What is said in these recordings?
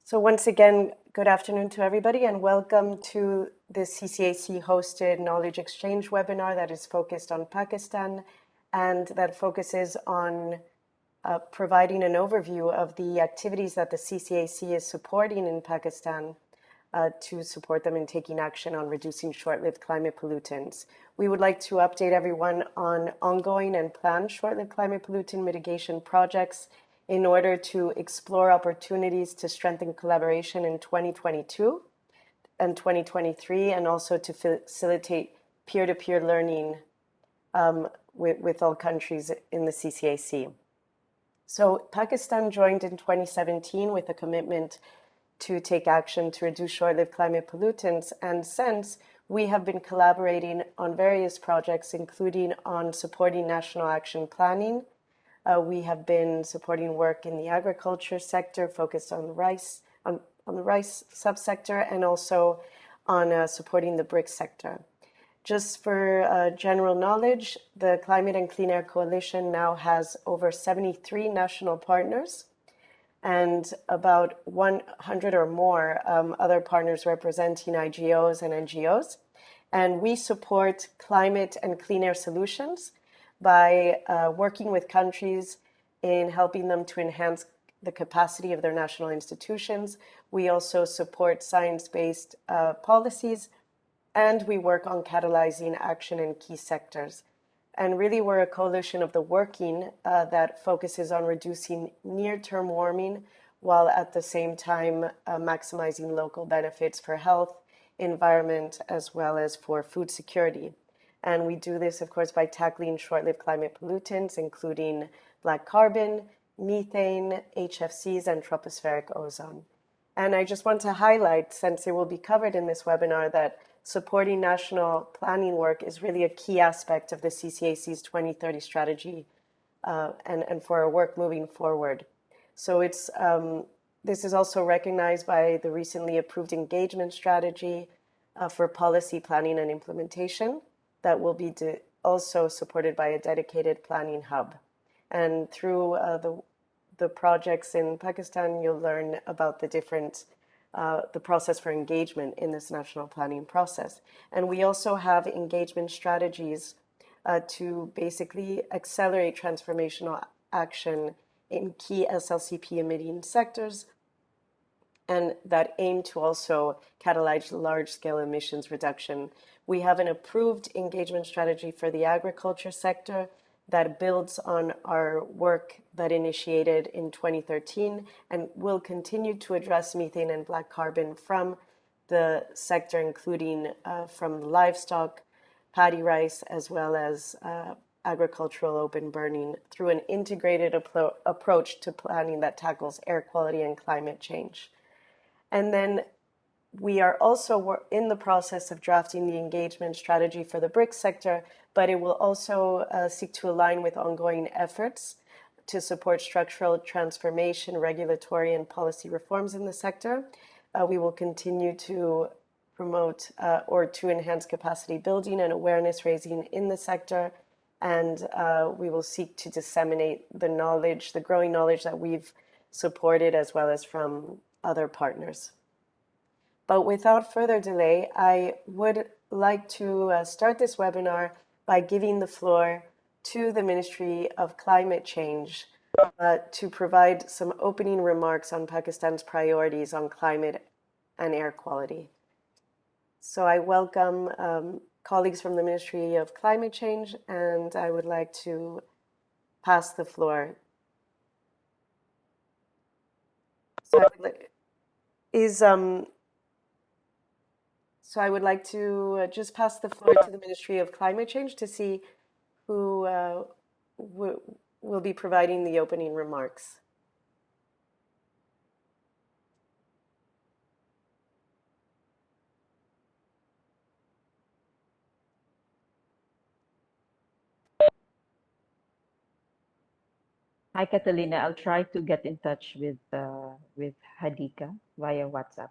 So once again, good afternoon to everybody and welcome to the CCAC hosted knowledge exchange webinar that is focused on Pakistan and that focuses on providing an overview of the activities that the CCAC is supporting in Pakistan to support them in taking action on reducing short-lived climate pollutants. We would like to update everyone on ongoing and planned short-lived climate pollutant mitigation projects in order to explore opportunities to strengthen collaboration in 2022 and 2023, and also to facilitate peer-to-peer learning with all countries in the CCAC. So Pakistan joined in 2017 with a commitment to take action to reduce short-lived climate pollutants, and since we have been collaborating on various projects, including on supporting national action planning. We have been supporting work in the agriculture sector, focused on rice, on the rice subsector, and also on supporting the Brics sector. Just for general knowledge, the Climate and Clean Air Coalition now has over 73 national partners and about 100 or more other partners representing IGOs and NGOs. And we support climate and clean air solutions by working with countries in helping them to enhance the capacity of their national institutions. We also support science-based policies, and we work on catalyzing action in key sectors. And really, we're a coalition of the working that focuses on reducing near-term warming while at the same time maximizing local benefits for health, environment, as well as for food security. And we do this, of course, by tackling short-lived climate pollutants, including black carbon, methane, HFCs, and tropospheric ozone. And I just want to highlight, since it will be covered in this webinar, that supporting national planning work is really a key aspect of the CCAC's 2030 strategy and for our work moving forward. So this is also recognized by the recently approved engagement strategy for policy planning and implementation that will be also supported by a dedicated planning hub. And through the projects in Pakistan, you'll learn about the different the process for engagement in this national planning process. And we also have engagement strategies to basically accelerate transformational action in key SLCP emitting sectors, and that aim to also catalyze large-scale emissions reduction. We have an approved engagement strategy for the agriculture sector that builds on our work that initiated in 2013 and will continue to address methane and black carbon from the sector, including from livestock, paddy rice, as well as agricultural open burning through an integrated approach to planning that tackles air quality and climate change. And then we are also in the process of drafting the engagement strategy for the Brics sector, but it will also seek to align with ongoing efforts to support structural transformation, regulatory and policy reforms in the sector. We will continue to promote or to enhance capacity building and awareness raising in the sector, and we will seek to disseminate the knowledge, the growing knowledge that we've supported, as well as from other partners. But without further delay, I would like to start this webinar by giving the floor to the Ministry of Climate Change to provide some opening remarks on Pakistan's priorities on climate and air quality. So I welcome colleagues from the Ministry of Climate Change, and I would like to pass the floor. So I would like to just pass the floor to the Ministry of Climate Change to see who will be providing the opening remarks. Hi, Catalina. I'll try to get in touch with Hadika via WhatsApp.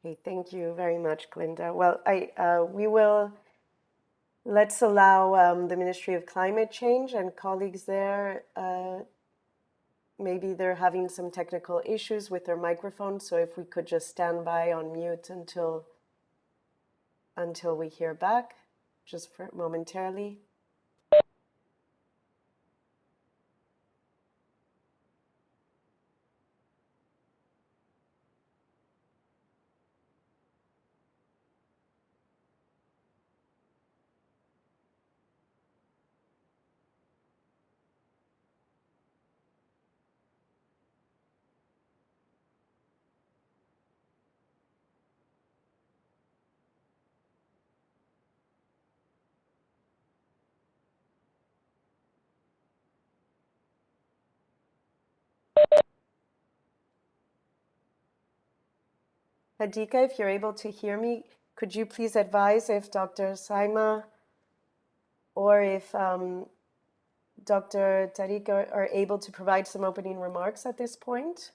Okay, thank you very much, Glinda. Well, let's allow the Ministry of Climate Change and colleagues there maybe they're having some technical issues with their microphone, so if we could just stand by on mute until we hear back, just for momentarily. Hadika, if you're able to hear me, could you please advise if Dr. Saima or if Dr. Tariq are able to provide some opening remarks at this point?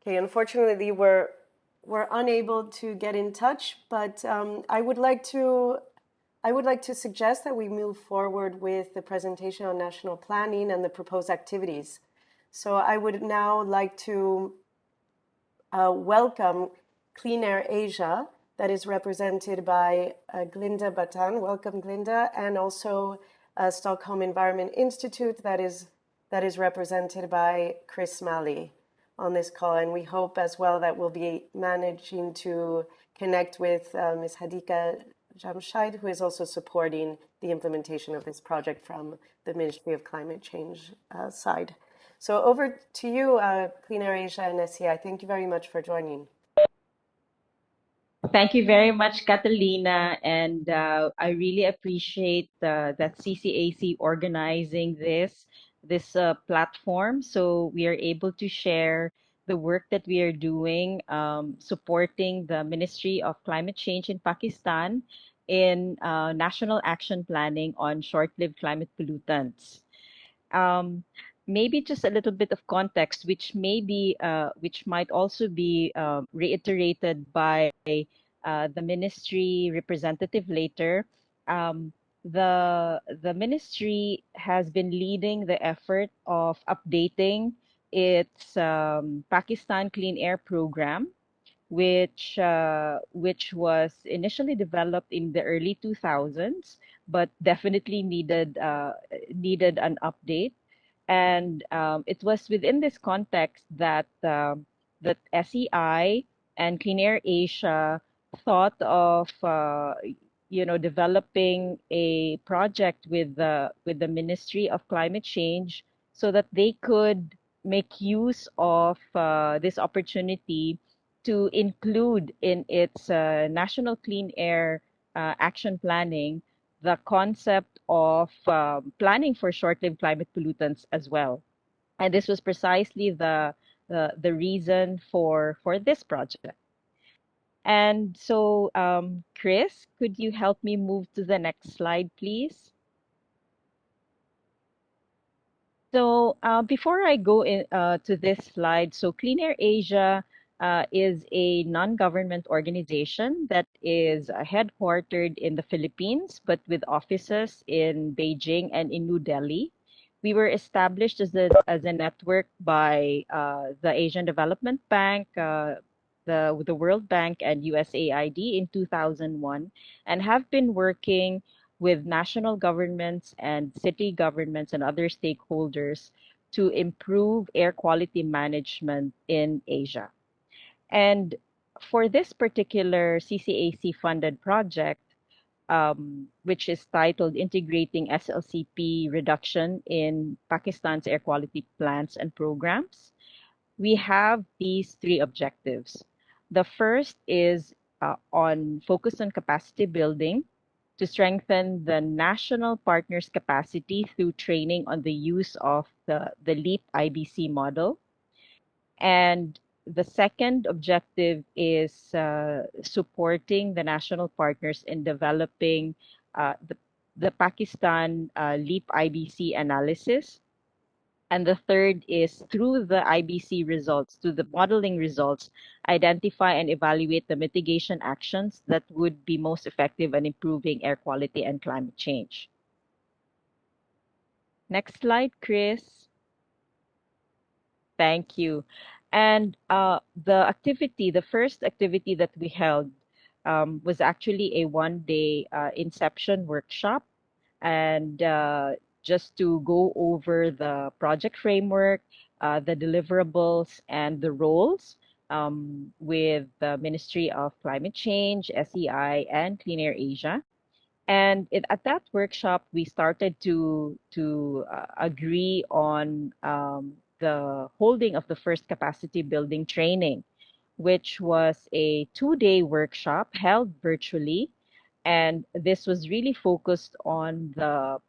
Okay, unfortunately, we're unable to get in touch, but I would like to suggest that we move forward with the presentation on national planning and the proposed activities. So I would now like to welcome Clean Air Asia, that is represented by Glinda Batan. Welcome, Glinda, and also Stockholm Environment Institute, that is represented by Chris Malley on this call. And we hope as well that we'll be managing to connect with Ms. Hadika Jamshid, who is also supporting the implementation of this project from the Ministry of Climate Change side. So over to you, Clean Air Asia and SCI. Thank you very much for joining. Thank you very much, Catalina, and I really appreciate that CCAC organizing this platform, so we are able to share the work that we are doing, supporting the Ministry of Climate Change in Pakistan in national action planning on short-lived climate pollutants. Um, Maybe just a little bit of context, which might also be reiterated by the ministry representative later. Um, the ministry has been leading the effort of updating its Pakistan Clean Air Program, which was initially developed in the early 2000s, but definitely needed an update. And it was within this context that SEI and Clean Air Asia thought of developing a project with the Ministry of Climate Change so that they could make use of this opportunity to include in its national clean air action planning the concept of planning for short-lived climate pollutants as well. And this was precisely the reason for this project. And so, Chris, could you help me move to the next slide, please? So before I go to this slide, so Clean Air Asia is a non-government organization that is headquartered in the Philippines, but with offices in Beijing and in New Delhi. We were established as a network by the Asian Development Bank, the World Bank, and USAID in 2001, and have been working with national governments and city governments and other stakeholders to improve air quality management in Asia. And for this particular CCAC funded project, which is titled Integrating SLCP Reduction in Pakistan's Air Quality Plans and Programs, we have these three objectives. The first is on focus on capacity building to strengthen the national partners' capacity through training on the use of the LEAP IBC model. And the second objective is supporting the national partners in developing the Pakistan LEAP IBC analysis. And the third is through the IBC results, through the modeling results, identify and evaluate the mitigation actions that would be most effective in improving air quality and climate change. Next slide, Chris. Thank you. And the first activity that we held was actually a one-day inception workshop, and just to go over the project framework, the deliverables, and the roles with the Ministry of Climate Change, SEI, and Clean Air Asia. And at that workshop, we started to agree on the holding of the first capacity building training, which was a 2-day workshop held virtually. And this was really focused on the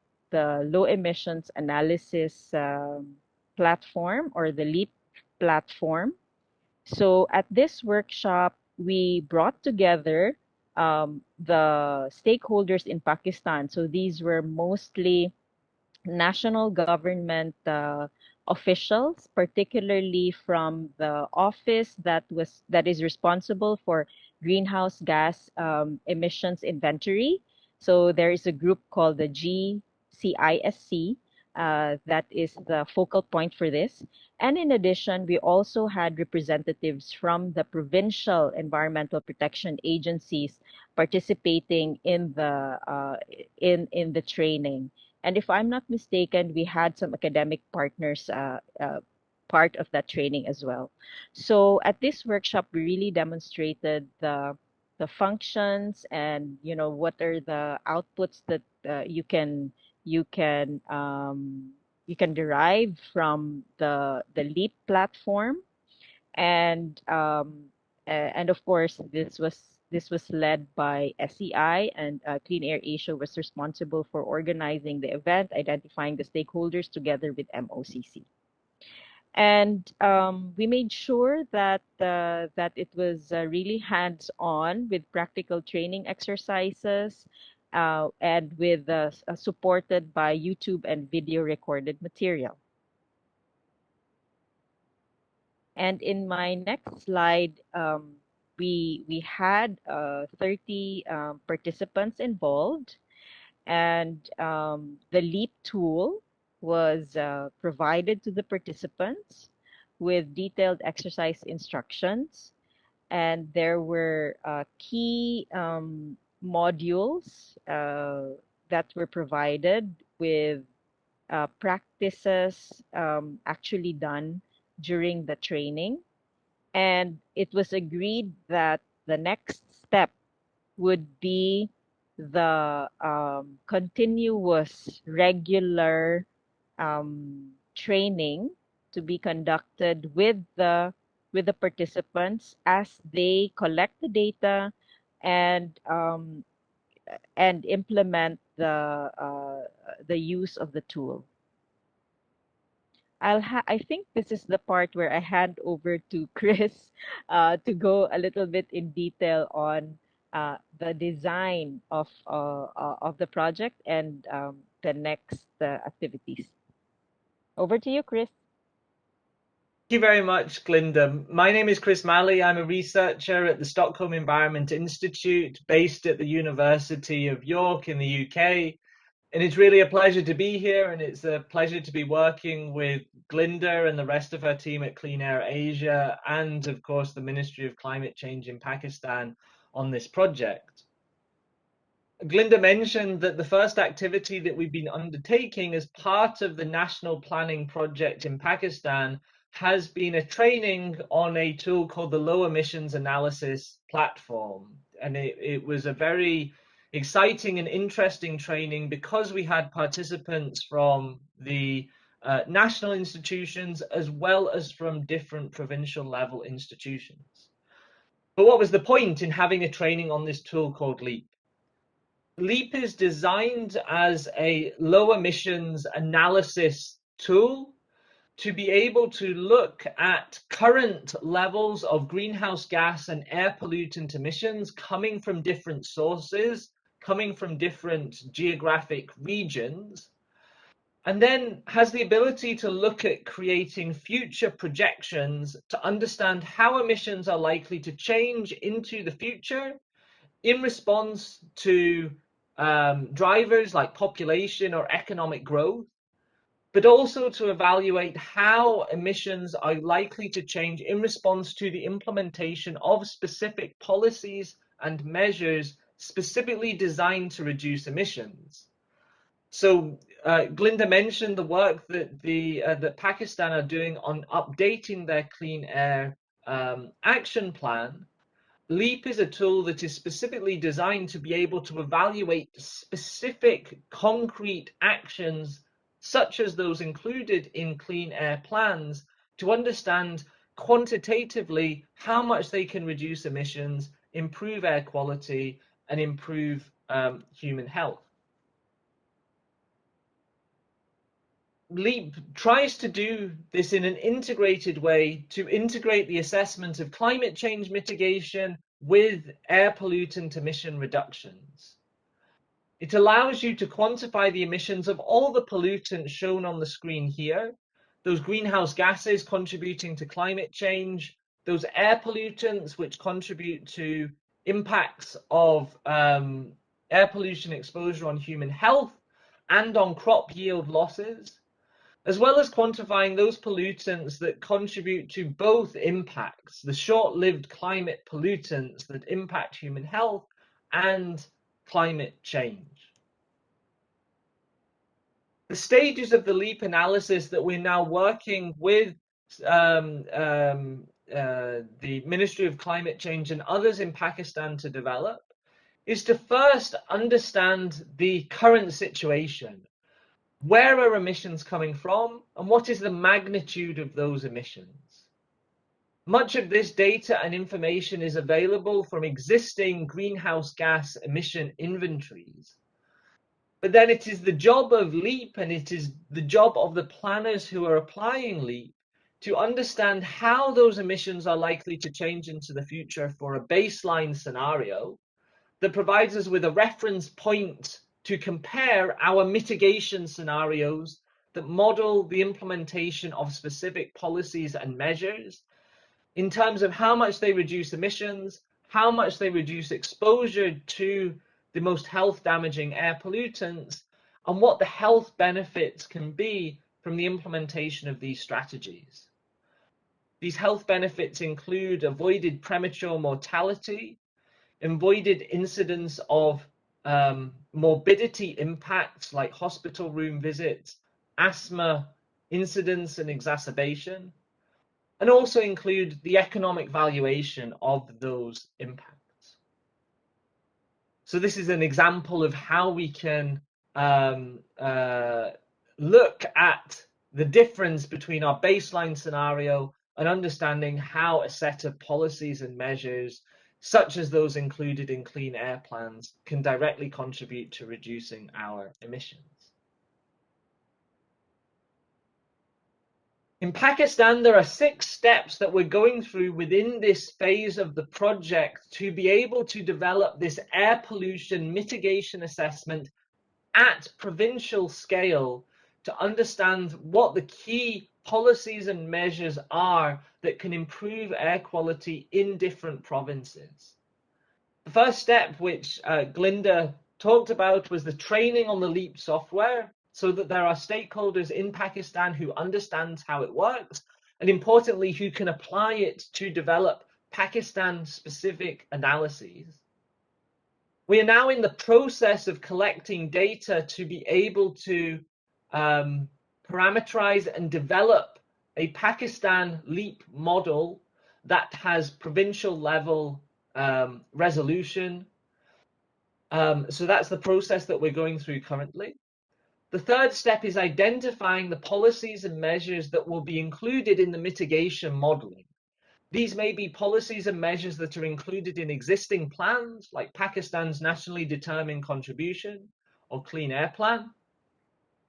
low emissions analysis platform, or the LEAP platform. So at this workshop, we brought together the stakeholders in Pakistan. So these were mostly national government officials, particularly from the office that is responsible for greenhouse gas emissions inventory. So there is a group called the GCISC that is the focal point for this. And in addition, we also had representatives from the provincial environmental protection agencies participating in the training. And if I'm not mistaken, we had some academic partners part of that training as well. So at this workshop, we really demonstrated the functions, and what are the outputs that you can you can derive from the LEAP platform. And of course, this was led by SEI, and Clean Air Asia was responsible for organizing the event, identifying the stakeholders together with MOCC. And we made sure that it was really hands-on with practical training exercises, and with supported by YouTube and video recorded material. And in my next slide, we had 30 participants involved, and the LEAP tool was provided to the participants with detailed exercise instructions, and there were key modules that were provided with practices actually done during the training. And it was agreed that the next step would be the continuous, regular training to be conducted with the participants as they collect the data and implement the use of the tool. I think this is the part where I hand over to Chris to go a little bit in detail on the design of the project and the next activities. Over to you, Chris. Thank you very much, Glinda. My name is Chris Malley. I'm a researcher at the Stockholm Environment Institute, based at the University of York in the UK. And it's really a pleasure to be here, and it's a pleasure to be working with Glinda and the rest of her team at Clean Air Asia, and of course the Ministry of Climate Change in Pakistan on this project. Glinda mentioned that the first activity that we've been undertaking as part of the national planning project in Pakistan has been a training on a tool called the Low Emissions Analysis Platform. And it was a very exciting and interesting training because we had participants from the national institutions as well as from different provincial level institutions. But what was the point in having a training on this tool called LEAP? LEAP is designed as a low emissions analysis tool to be able to look at current levels of greenhouse gas and air pollutant emissions coming from different sources, coming from different geographic regions, and then has the ability to look at creating future projections to understand how emissions are likely to change into the future in response to drivers like population or economic growth, but also to evaluate how emissions are likely to change in response to the implementation of specific policies and measures specifically designed to reduce emissions. So Glinda mentioned the work that that Pakistan are doing on updating their clean air action plan. LEAP is a tool that is specifically designed to be able to evaluate specific concrete actions, such as those included in clean air plans, to understand quantitatively how much they can reduce emissions, improve air quality, and improve human health. LEAP tries to do this in an integrated way to integrate the assessment of climate change mitigation with air pollutant emission reductions. It allows you to quantify the emissions of all the pollutants shown on the screen here, those greenhouse gases contributing to climate change, those air pollutants which contribute to impacts of air pollution exposure on human health and on crop yield losses, as well as quantifying those pollutants that contribute to both impacts, the short-lived climate pollutants that impact human health and climate change. The stages of the LEAP analysis that we're now working with the Ministry of Climate Change and others in Pakistan to develop is to first understand the current situation. Where are emissions coming from, and what is the magnitude of those emissions? Much of this data and information is available from existing greenhouse gas emission inventories. But then it is the job of LEAP, and it is the job of the planners who are applying LEAP to understand how those emissions are likely to change into the future for a baseline scenario that provides us with a reference point to compare our mitigation scenarios that model the implementation of specific policies and measures in terms of how much they reduce emissions, how much they reduce exposure to the most health damaging air pollutants, and what the health benefits can be from the implementation of these strategies. These health benefits include avoided premature mortality, avoided incidence of morbidity impacts like hospital room visits, asthma incidence and exacerbation, and also include the economic valuation of those impacts. So this is an example of how we can look at the difference between our baseline scenario and understanding how a set of policies and measures, such as those included in clean air plans, can directly contribute to reducing our emissions. In Pakistan, there are 6 steps that we're going through within this phase of the project to be able to develop this air pollution mitigation assessment at provincial scale to understand what the key policies and measures are that can improve air quality in different provinces. The first step, which Glinda talked about, was the training on the LEAP software, so that there are stakeholders in Pakistan who understand how it works, and importantly, who can apply it to develop Pakistan-specific analyses. We are now in the process of collecting data to be able to parameterize and develop a Pakistan LEAP model that has provincial level resolution. So that's the process that we're going through currently. The third step is identifying the policies and measures that will be included in the mitigation modeling. These may be policies and measures that are included in existing plans, like Pakistan's nationally determined contribution or Clean Air Plan,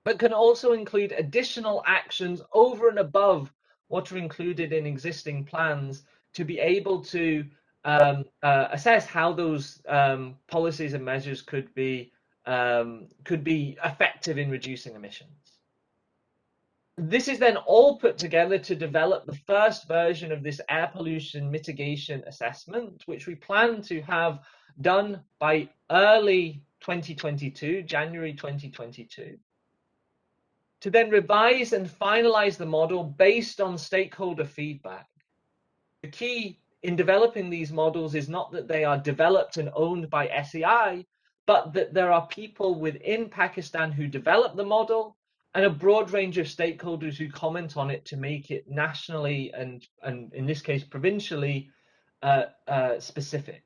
but can also include additional actions over and above what are included in existing plans to be able to assess how those policies and measures could be effective in reducing emissions. This is then all put together to develop the first version of this air pollution mitigation assessment, which we plan to have done by early 2022, January 2022, to then revise and finalize the model based on stakeholder feedback. The key in developing these models is not that they are developed and owned by SEI, but that there are people within Pakistan who develop the model and a broad range of stakeholders who comment on it to make it nationally and in this case provincially specific.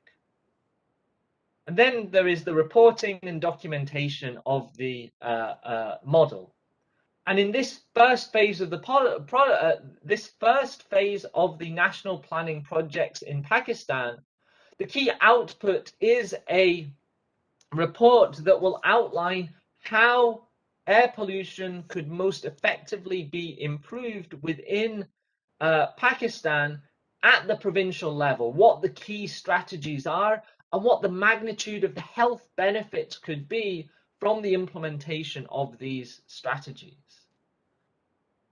And then there is the reporting and documentation of the model. And in this first phase of the national planning projects in Pakistan, the key output is a report that will outline how air pollution could most effectively be improved within Pakistan at the provincial level, what the key strategies are, and what the magnitude of the health benefits could be from the implementation of these strategies.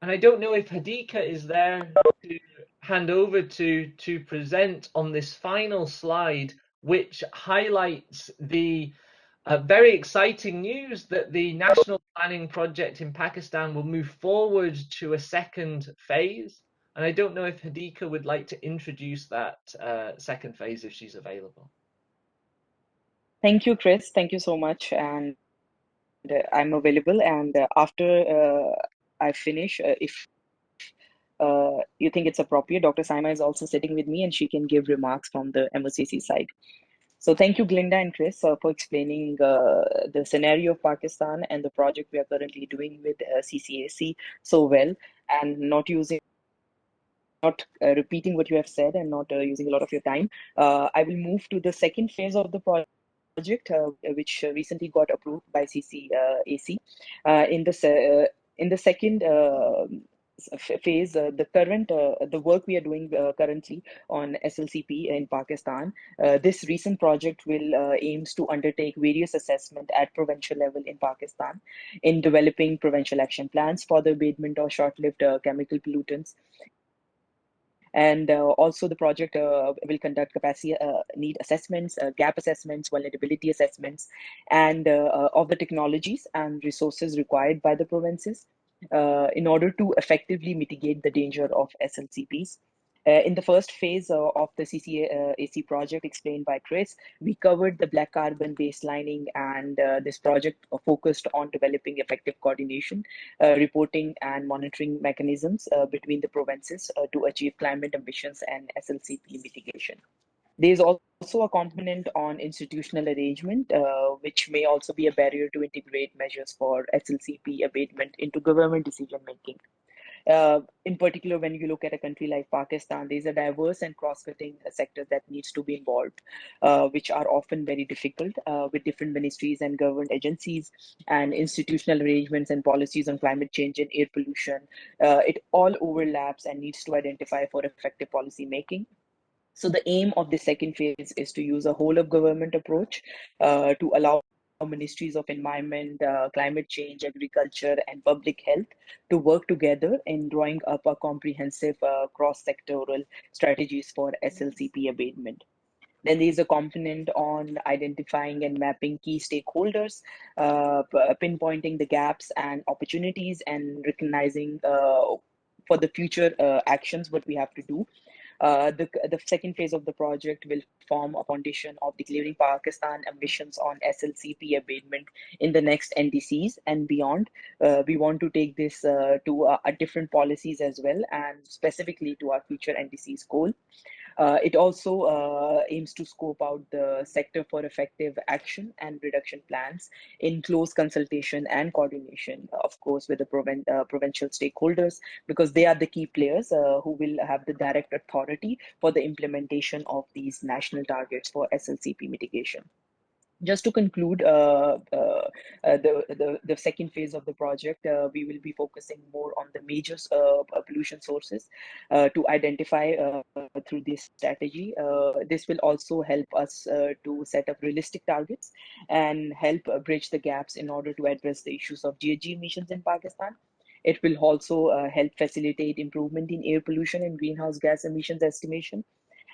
And I don't know if Hadika is there to hand over to present on this final slide, which highlights the very exciting news that the national planning project in Pakistan will move forward to a second phase. And I don't know if Hadika would like to introduce that second phase if she's available. Thank you, Chris. Thank you so much. And I'm available. And after I finish, if you think it's appropriate, Dr. Saima is also sitting with me and she can give remarks from the MOCC side. So thank you, Glinda and Chris, for explaining the scenario of Pakistan and the project we are currently doing with CCAC so well, and not repeating what you have said and not using a lot of your time. I will move to the second phase of the project, which recently got approved by CCAC. In the second phase, the work we are doing currently on SLCP in Pakistan, this recent project will aims to undertake various assessment at provincial level in Pakistan in developing provincial action plans for the abatement of short-lived chemical pollutants. And also the project will conduct capacity need assessments, gap assessments, vulnerability assessments, and of the technologies and resources required by the provinces in order to effectively mitigate the danger of SLCPs. In the first phase of the CCAC project explained by Chris, we covered the black carbon baselining, and this project focused on developing effective coordination, reporting and monitoring mechanisms between the provinces to achieve climate ambitions and SLCP mitigation. There is also a component on institutional arrangement, which may also be a barrier to integrate measures for SLCP abatement into government decision making. In particular, when you look at a country like Pakistan, there's a diverse and cross-cutting sector that needs to be involved, which are often very difficult with different ministries and government agencies and institutional arrangements and policies on climate change and air pollution. It all overlaps and needs to identify for effective policy making. So the aim of the second phase is to use a whole of government approach to allow ministries of environment, climate change, agriculture, and public health to work together in drawing up a comprehensive cross-sectoral strategies for SLCP abatement. Then there's a component on identifying and mapping key stakeholders, pinpointing the gaps and opportunities, and recognizing for the future actions what we have to do. The second phase of the project will form a foundation of declaring Pakistan emissions on SLCP abatement in the next NDCs and beyond. We want to take this to different policies as well, and specifically to our future NDCs goal. It also aims to scope out the sector for effective action and reduction plans in close consultation and coordination, of course, with the provincial stakeholders, because they are the key players who will have the direct authority for the implementation of these national targets for SLCP mitigation. Just to conclude the second phase of the project, we will be focusing more on the major pollution sources to identify through this strategy. This will also help us to set up realistic targets and help bridge the gaps in order to address the issues of GHG emissions in Pakistan. It will also help facilitate improvement in air pollution and greenhouse gas emissions estimation,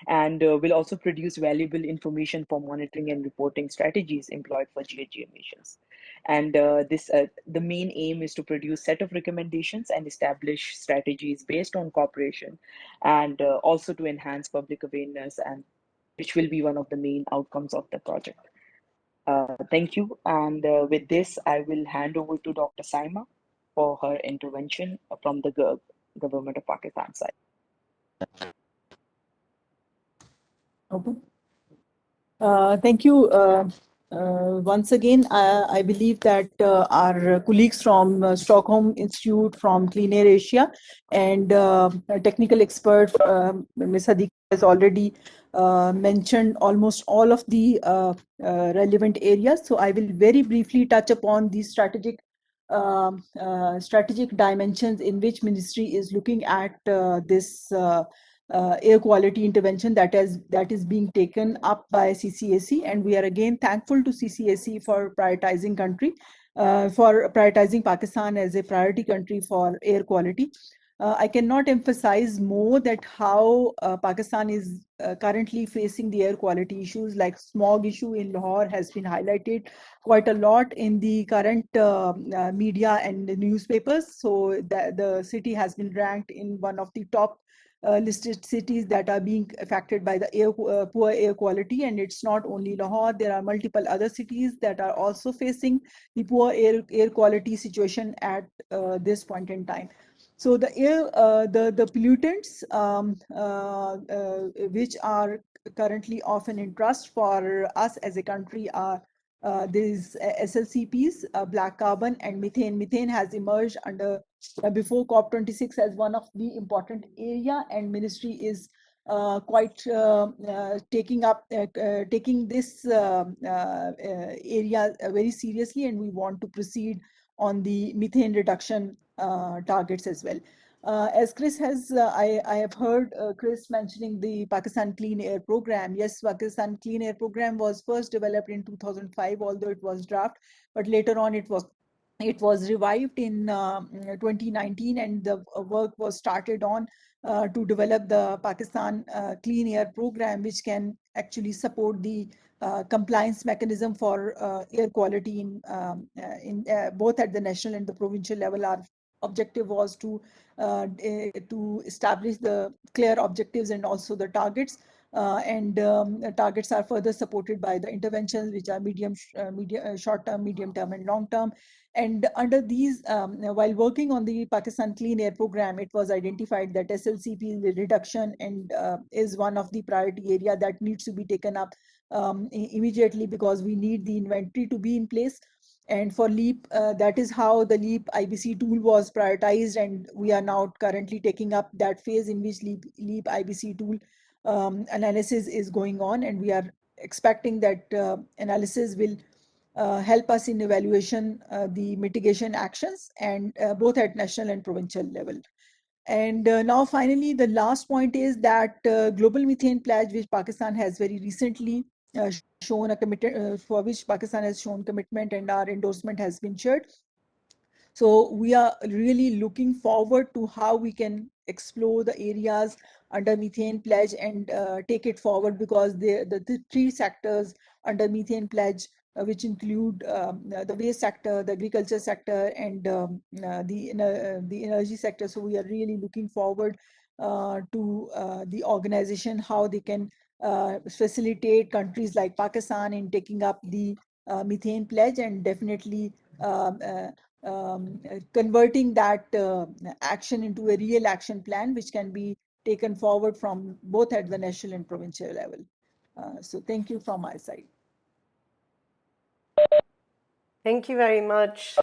and will also produce valuable information for monitoring and reporting strategies employed for GHG emissions. And the main aim is to produce set of recommendations and establish strategies based on cooperation, and also to enhance public awareness, and which will be one of the main outcomes of the project. Thank you. And with this, I will hand over to Dr. Saima for her intervention from the government of Pakistan side. Okay. Thank you. Once again, I believe that our colleagues from Stockholm Institute, from Clean Air Asia, and a technical expert, Ms. Hadika, has already mentioned almost all of the relevant areas. So I will very briefly touch upon these strategic dimensions in which Ministry is looking at this air quality intervention that is being taken up by CCAC, and we are again thankful to CCAC for prioritizing Pakistan as a priority country for air quality. I cannot emphasize more that how Pakistan is currently facing the air quality issues, like smog issue in Lahore has been highlighted quite a lot in the current media and the newspapers. So the city has been ranked in one of the top listed cities that are being affected by the poor air quality. And it's not only Lahore, there are multiple other cities that are also facing the poor air quality situation at this point in time. So the air, the pollutants which are currently often in trust for us as a country are these SLCPs, black carbon and methane. Methane has emerged under before COP26 as one of the important area, and Ministry is quite taking this area very seriously, and we want to proceed on the methane reduction targets as well. As Chris has, I have heard Chris mentioning the Pakistan Clean Air Program. Yes, Pakistan Clean Air Program was first developed in 2005, although it was draft, but later on it was revived in 2019, and the work was started on to develop the Pakistan Clean Air Program, which can actually support the compliance mechanism for air quality in both at the national and the provincial level. Our objective was to establish the clear objectives and also the targets. Targets are further supported by the interventions, which are short-term, medium-term, and long-term. And under these, while working on the Pakistan Clean Air Program, it was identified that SLCP reduction and is one of the priority area that needs to be taken up immediately, because we need the inventory to be in place. And for LEAP, that is how the LEAP IBC tool was prioritized, and we are now currently taking up that phase in which LEAP IBC tool analysis is going on, and we are expecting that analysis will help us in evaluation the mitigation actions, and both at national and provincial level. And now finally, the last point is that Global Methane Pledge, which Pakistan has very recently shown a commitment, for which Pakistan has shown commitment, and our endorsement has been shared. So we are really looking forward to how we can explore the areas under Methane Pledge and take it forward, because the three sectors under Methane Pledge, which include the waste sector, the agriculture sector, and the energy sector. So we are really looking forward to the organization, how they can facilitate countries like Pakistan in taking up the methane pledge, and definitely converting that action into a real action plan, which can be taken forward from both at the national and provincial level. So thank you from my side. Thank you very much,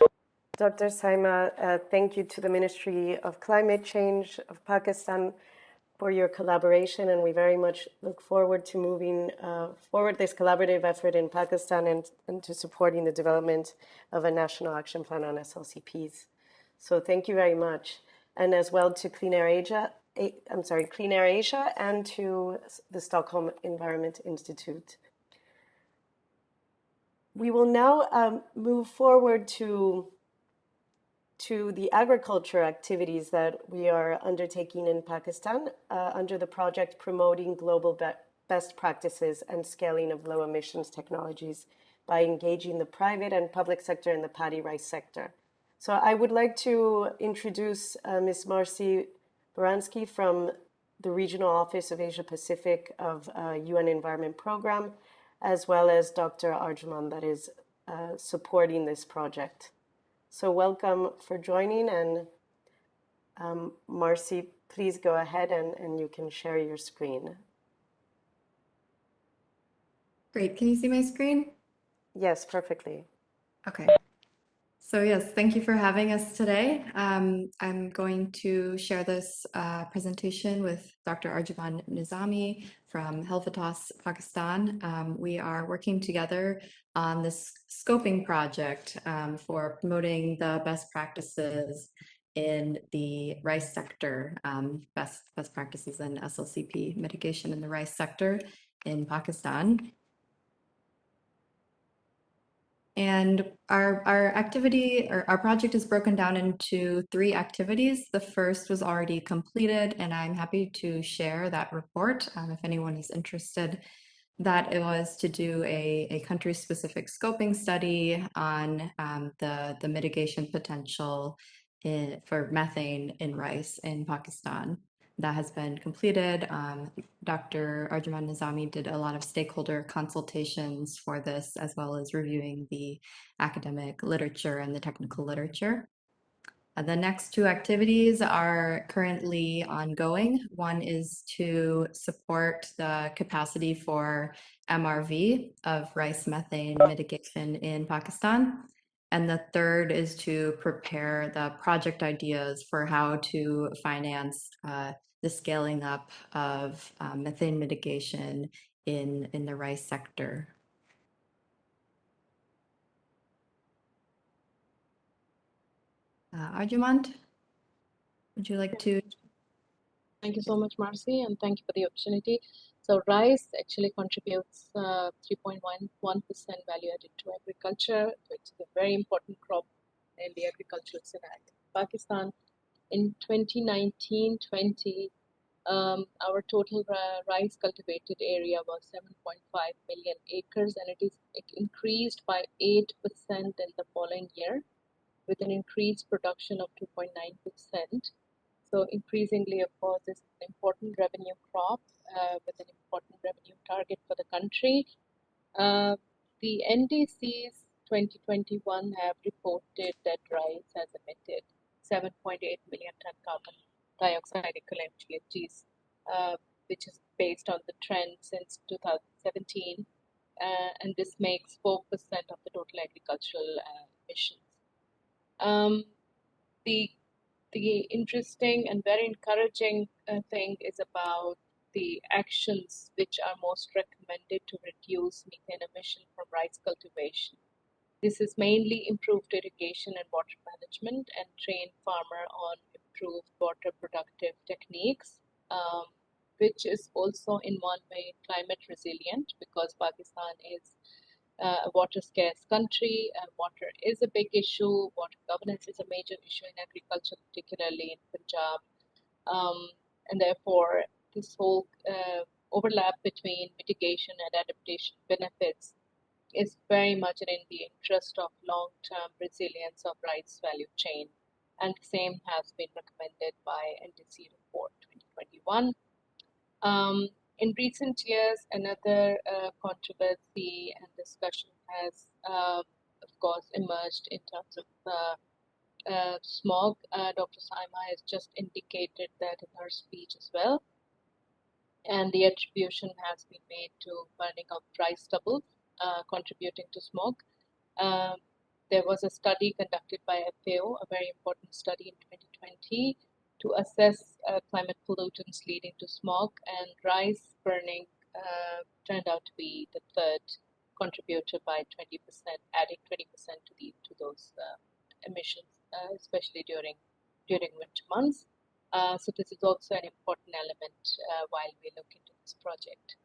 Dr. Saima. Thank you to the Ministry of Climate Change of Pakistan for your collaboration, and we very much look forward to moving forward this collaborative effort in Pakistan and to supporting the development of a national action plan on SLCPs. So thank you very much. And as well to Clean Air Asia, and to the Stockholm Environment Institute. We will now move forward to the agriculture activities that we are undertaking in Pakistan under the project Promoting Global Best Practices and Scaling of Low Emissions Technologies by engaging the private and public sector in the paddy rice sector. So I would like to introduce Ms. Marcy Boransky from the Regional Office of Asia Pacific of UN Environment Program, as well as Dr. Arjuman that is supporting this project. So welcome for joining, and Marcy, please go ahead and you can share your screen. Great, can you see my screen? Yes, perfectly. Okay. So yes, thank you for having us today. I'm going to share this presentation with Dr. Arjuman Nizami from Helvatos, Pakistan. We are working together on this scoping project for promoting the best practices in the rice sector, best practices in SLCP mitigation in the rice sector in Pakistan. And our activity, or our project is broken down into 3 activities. The first was already completed, and I'm happy to share that report if anyone is interested. That it was to do a country-specific scoping study on the mitigation potential for methane in rice in Pakistan. That has been completed. Dr. Arjuman Nizami did a lot of stakeholder consultations for this, as well as reviewing the academic literature and the technical literature. The next 2 activities are currently ongoing. One is to support the capacity for MRV of rice methane mitigation in Pakistan. And the third is to prepare the project ideas for how to finance the scaling up of methane mitigation in the rice sector. Arjumand, would you like to? Thank you so much, Marcy, and thank you for the opportunity. So rice actually contributes 3.11% value added to agriculture, which is a very important crop in the agricultural scenario. Pakistan, in 2019-20, our total rice cultivated area was 7.5 million acres, and it increased by 8% in the following year, with an increased production of 2.9%. So increasingly, of course, this is an important revenue crop with an important revenue target for the country. The NDCs 2021 have reported that rice has emitted 7.8 million ton carbon dioxide equivalent GHGs, which is based on the trend since 2017, and this makes 4% of the total agricultural emissions. The interesting and very encouraging thing is about the actions which are most recommended to reduce methane emission from rice cultivation. This is mainly improved irrigation and water management, and train farmer on improved water productive techniques, which is also in one way climate resilient, because Pakistan is a water scarce country. Water is a big issue. Water governance is a major issue in agriculture, particularly in Punjab. And therefore, this whole overlap between mitigation and adaptation benefits is very much in the interest of long-term resilience of rice value chain. And the same has been recommended by NDC report 2021. In recent years, another controversy and discussion has, of course, emerged in terms of smog. Dr. Saima has just indicated that in her speech as well. And the attribution has been made to burning of dry stubble contributing to smog. There was a study conducted by FAO, a very important study in 2020, to assess climate pollutants leading to smog, and rice burning turned out to be the third contributor by 20%, adding 20% to those emissions, especially during winter months. So this is also an important element while we look into this project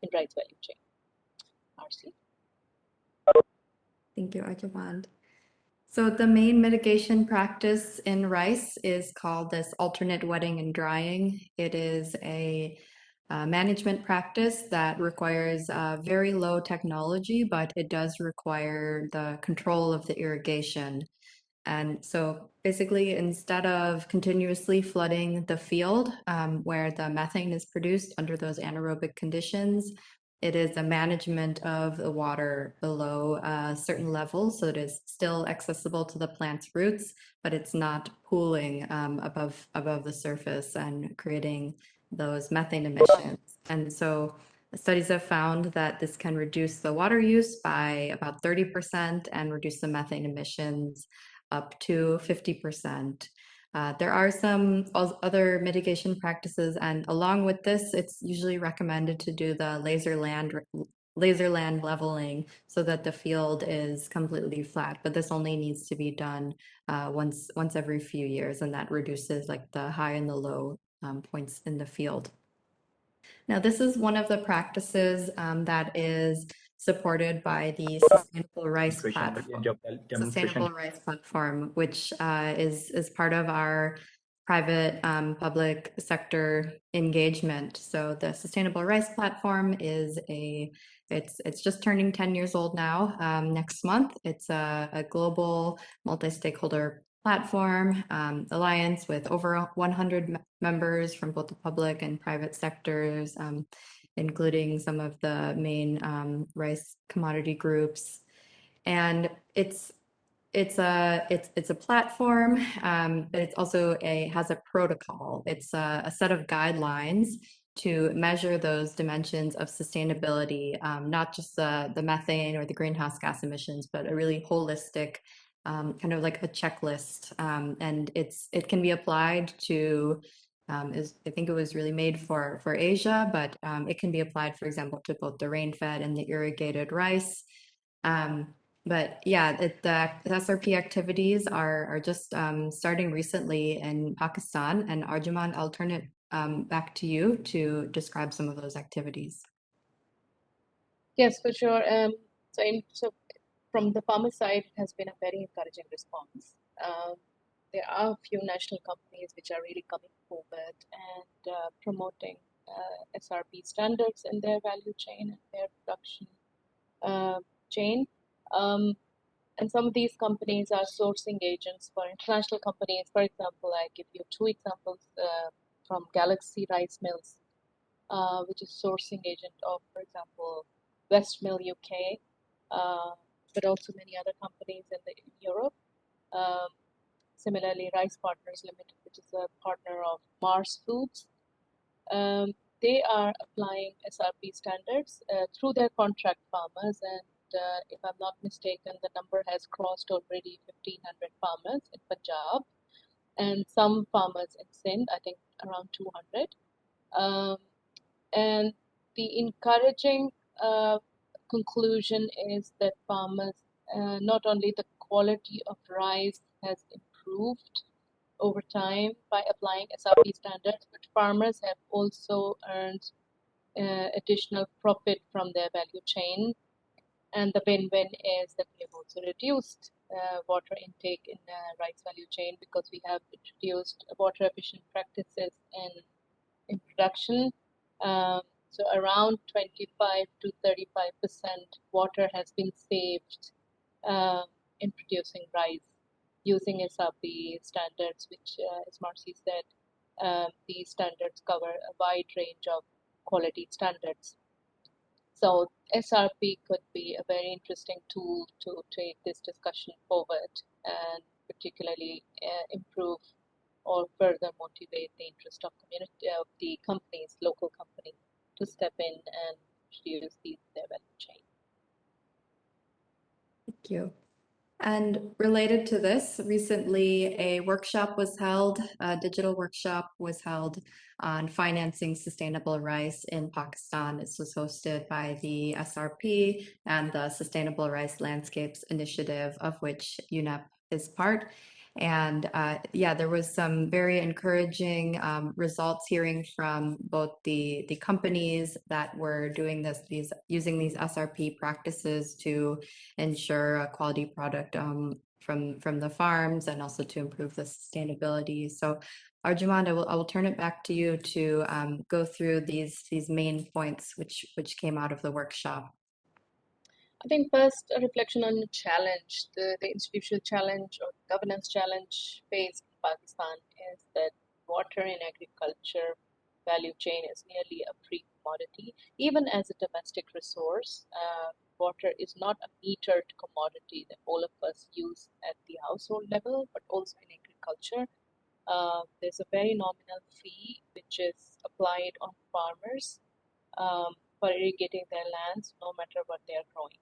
in rice value chain. Marcy. Thank you, Arjavand. So the main mitigation practice in rice is called this alternate wetting and drying. It is a management practice that requires very low technology, but it does require the control of the irrigation. And so basically, instead of continuously flooding the field where the methane is produced under those anaerobic conditions, it is a management of the water below a certain level. So it is still accessible to the plant's roots, but it's not pooling above the surface and creating those methane emissions. And so studies have found that this can reduce the water use by about 30% and reduce the methane emissions up to 50%. There are some other mitigation practices, and along with this, it's usually recommended to do the laser land leveling so that the field is completely flat. But this only needs to be done once every few years, and that reduces like the high and the low points in the field. Now, this is one of the practices that is supported by the Sustainable Rice Platform, which is part of our private public sector engagement. So the Sustainable Rice Platform is it's just turning 10 years old now next month. It's a global multi-stakeholder platform alliance with over 100 members from both the public and private sectors, including some of the main rice commodity groups. And it's a platform, but it's also has a protocol. It's a set of guidelines to measure those dimensions of sustainability, not just the methane or the greenhouse gas emissions, but a really holistic kind of like a checklist. And it can be applied to, I think it was really made for Asia, but it can be applied, for example, to both the rain-fed and the irrigated rice. But yeah, the SRP activities are just starting recently in Pakistan. And Arjuman, I'll turn it back to you to describe some of those activities. Yes, for sure. So from the farmer side, it has been a very encouraging response. There are a few national companies which are really coming forward and promoting SRP standards in their value chain and their production chain. And some of these companies are sourcing agents for international companies. For example, I give you two examples from Galaxy Rice Mills, which is sourcing agent of, for example, West Mill UK, but also many other companies in Europe. Similarly, Rice Partners Limited, which is a partner of Mars Foods, they are applying SRP standards through their contract farmers, and if I'm not mistaken, the number has crossed already 1,500 farmers in Punjab, and some farmers in Sindh, I think around 200. And the encouraging conclusion is that farmers, not only the quality of rice has improved over time by applying SRP standards, but farmers have also earned additional profit from their value chain. And the win-win is that we have also reduced water intake in the rice value chain because we have introduced water efficient practices in production. So around 25 to 35% water has been saved in producing rice using SRP standards, which, as Marcy said, these standards cover a wide range of quality standards. So SRP could be a very interesting tool to take this discussion forward and particularly improve or further motivate the interest of community of the companies, local companies, to step in and reduce these in their value chain. Thank you. And related to this, recently a workshop was held, a digital workshop was held on financing sustainable rice in Pakistan. This was hosted by the SRP and the Sustainable Rice Landscapes Initiative, of which UNEP is part. And yeah, there was some very encouraging results hearing from both the companies that were doing this, using these SRP practices to ensure a quality product from the farms and also to improve the sustainability. So Arjumand, I will turn it back to you to go through these main points which came out of the workshop. I think first a reflection on the challenge, the institutional challenge or governance challenge faced in Pakistan is that water in agriculture value chain is nearly a free commodity. Even as a domestic resource, water is not a metered commodity that all of us use at the household level, but also in agriculture. There's a very nominal fee which is applied on farmers for irrigating their lands, no matter what they are growing.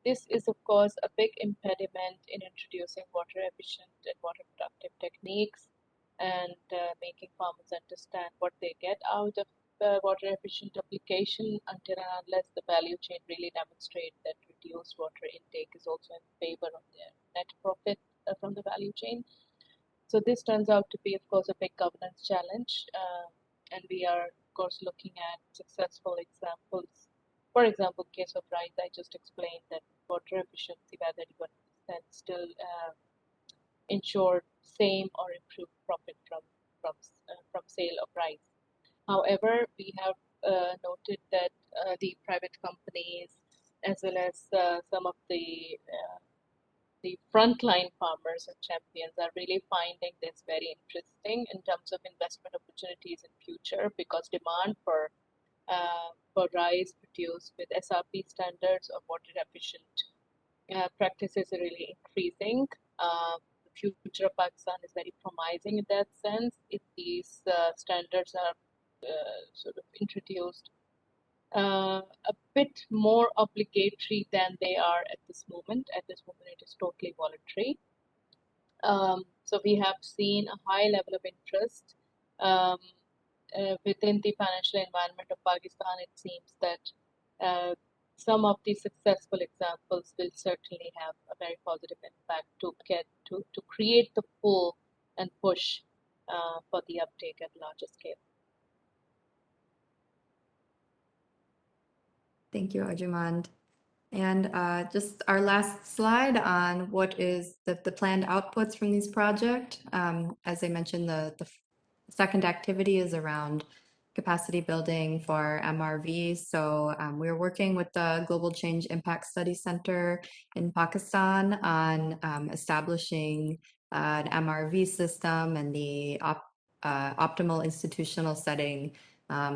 This is, of course, a big impediment in introducing water efficient and water productive techniques and making farmers understand what they get out of water efficient application until and unless the value chain really demonstrates that reduced water intake is also in favor of their net profit from the value chain. So this turns out to be, of course, a big governance challenge, and we are, of course, looking at successful examples. For example, in case of rice, I just explained that water efficiency by 31% still ensured same or improved profit from sale of rice. However, we have noted that the private companies, as well as some of the frontline farmers and champions, are really finding this very interesting in terms of investment opportunities in future, because demand for rice produced with SRP standards of water efficient practices are really increasing. The future of Pakistan is very promising in that sense if these standards are sort of introduced a bit more obligatory than they are at this moment. At this moment, it is totally voluntary. So we have seen a high level of interest within the financial environment of Pakistan. It seems that some of the successful examples will certainly have a very positive impact to create the pull and push for the uptake at larger scale. Thank you, Arjumand. And just our last slide on what is the planned outputs from these projects. As I mentioned, the second activity is around capacity building for MRV. So we're working with the Global Change Impact Study Center in Pakistan on establishing an MRV system and the optimal institutional setting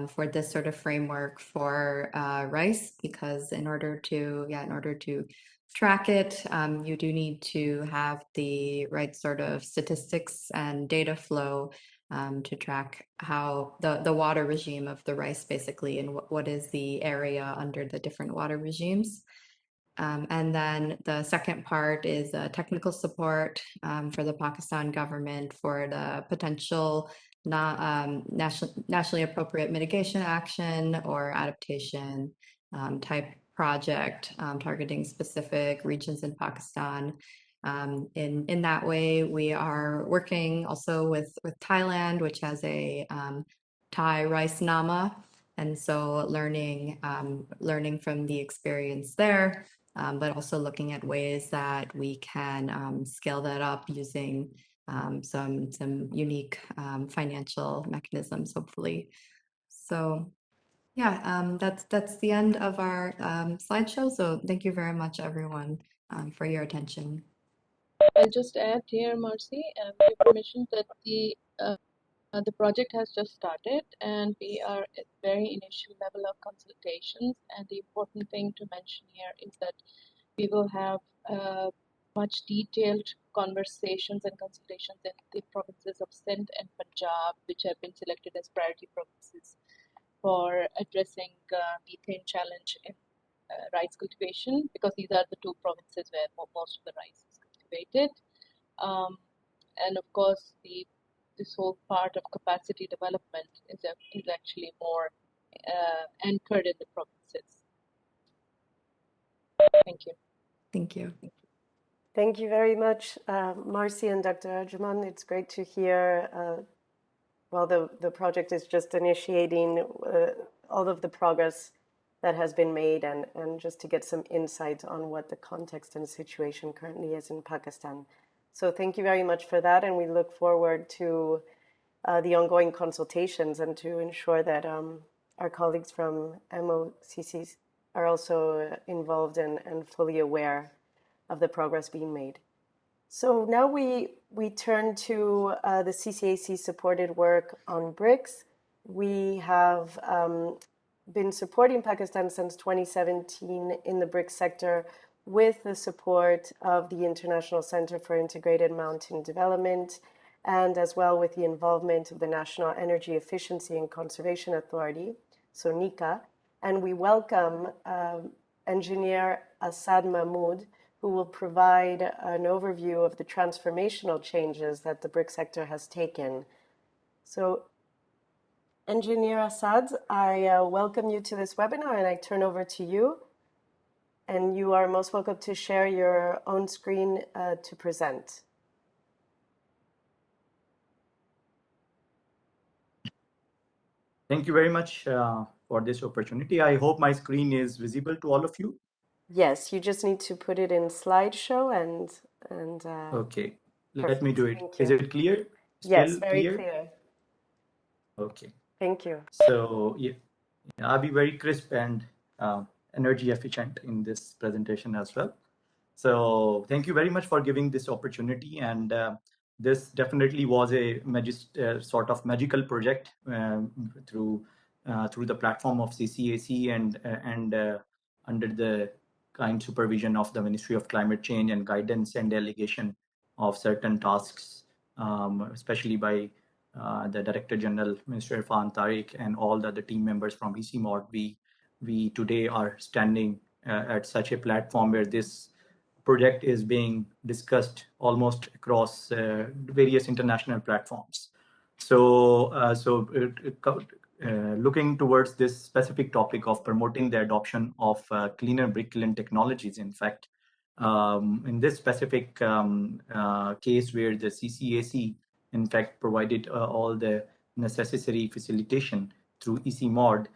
for this sort of framework for rice, because in order to track it, you do need to have the right sort of statistics and data flow to track how the water regime of the rice basically, and what is the area under the different water regimes. And then the second part is technical support for the Pakistan government for the potential nationally appropriate mitigation action or adaptation type project targeting specific regions in Pakistan. In that way, we are working also with Thailand, which has a Thai rice nama, and so learning from the experience there, but also looking at ways that we can scale that up using some unique financial mechanisms, hopefully. So yeah, that's the end of our slideshow. So thank you very much, everyone, for your attention. I'll just add here, Marcy, with your permission, that the The project has just started and we are at very initial level of consultations. And the important thing to mention here is that we will have much detailed conversations and consultations in the provinces of Sindh and Punjab, which have been selected as priority provinces for addressing methane challenge in rice cultivation, because these are the two provinces where most of the rice is cultivated. And of course, this whole part of capacity development is actually more anchored in the provinces. Thank you. Thank you. Thank you very much, Marcy and Dr. Arjuman. It's great to hear, well, the project is just initiating all of the progress that has been made and just to get some insight on what the context and situation currently is in Pakistan. So thank you very much for that, and we look forward to the ongoing consultations and to ensure that our colleagues from MOCCs are also involved and fully aware of the progress being made. So now we turn to the CCAC supported work on Brics. We have been supporting Pakistan since 2017 in the Brics sector with the support of the International Center for Integrated Mountain Development and as well with the involvement of the National Energy Efficiency and Conservation Authority, so NECA. And we welcome engineer Asad Mahmood, who will provide an overview of the transformational changes that the Brics sector has taken. So, Engineer Asad, I welcome you to this webinar and I turn over to you. And you are most welcome to share your own screen to present. Thank you very much for this opportunity. I hope my screen is visible to all of you. Yes, you just need to put it in slideshow and okay, perfect. Let me do it. Thank you. Is it clear? Yes, Still very clear. Okay. Thank you. So yeah, I'll be very crisp and energy efficient in this presentation as well. So thank you very much for giving this opportunity, and this definitely was a sort of magical project through the platform of CCAC and under the kind supervision of the Ministry of Climate Change and guidance and delegation of certain tasks, especially by the Director General, Mr. Irfan Tariq, and all the other team members from ECMOD. We today are standing at such a platform where this project is being discussed almost across various international platforms. So, looking towards this specific topic of promoting the adoption of cleaner brick kiln technologies, in fact, in this specific case where the CCAC, in fact, provided all the necessary facilitation through ECMOD,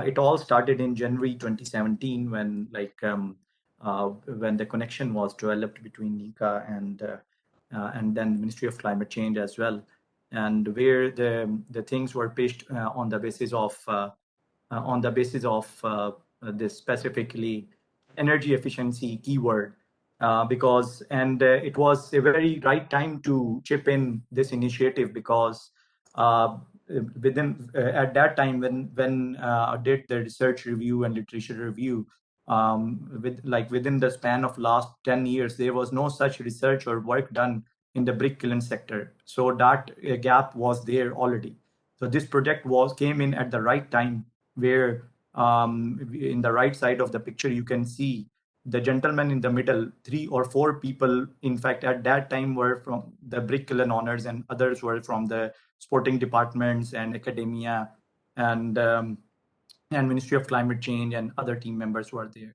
it all started in January 2017 when the connection was developed between NECA and then Ministry of Climate Change as well, and where the things were pitched on the basis of this specifically energy efficiency keyword, because it was a very right time to chip in this initiative, because at that time when I did the research review and literature review, within the span of last 10 years, there was no such research or work done in the brick kiln sector. So that gap was there already. So this project came in at the right time, where in the right side of the picture, you can see the gentleman in the middle, 3 or 4 people, in fact, at that time were from the brick kiln owners, and others were from the sporting departments and academia and Ministry of Climate Change, and other team members were there.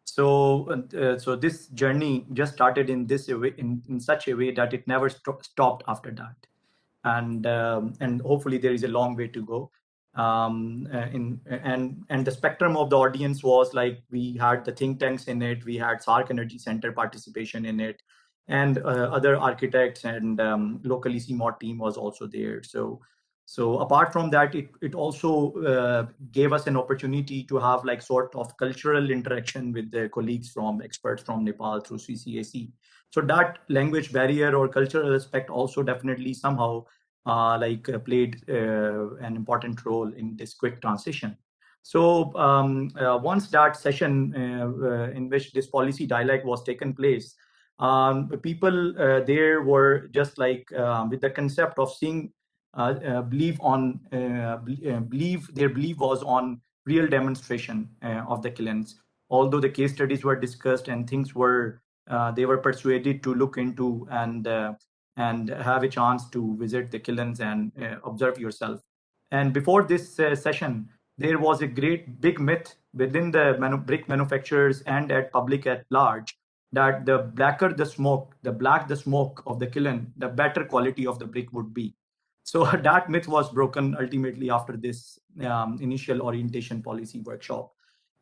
So, so this journey just started in this way, in such a way that it never stopped after that, and hopefully there is a long way to go. And the spectrum of the audience was like, we had the think tanks in it, we had SARC Energy Center participation in it, and other architects, and local ECMOD team was also there. So apart from that, it also gave us an opportunity to have like sort of cultural interaction with the colleagues from experts from Nepal through CCAC. So that language barrier or cultural aspect also definitely somehow played an important role in this quick transition. So once that session in which this policy dialogue was taken place, people there were just with the concept of seeing believe their belief was on real demonstration of the killings. Although the case studies were discussed and things were they were persuaded to look into and have a chance to visit the killings and observe yourself. And before this session, there was a great big myth within the brick manufacturers and at public at large that the blacker the smoke, the black the smoke of the kiln, the better quality of the brick would be. So that myth was broken ultimately after this initial orientation policy workshop,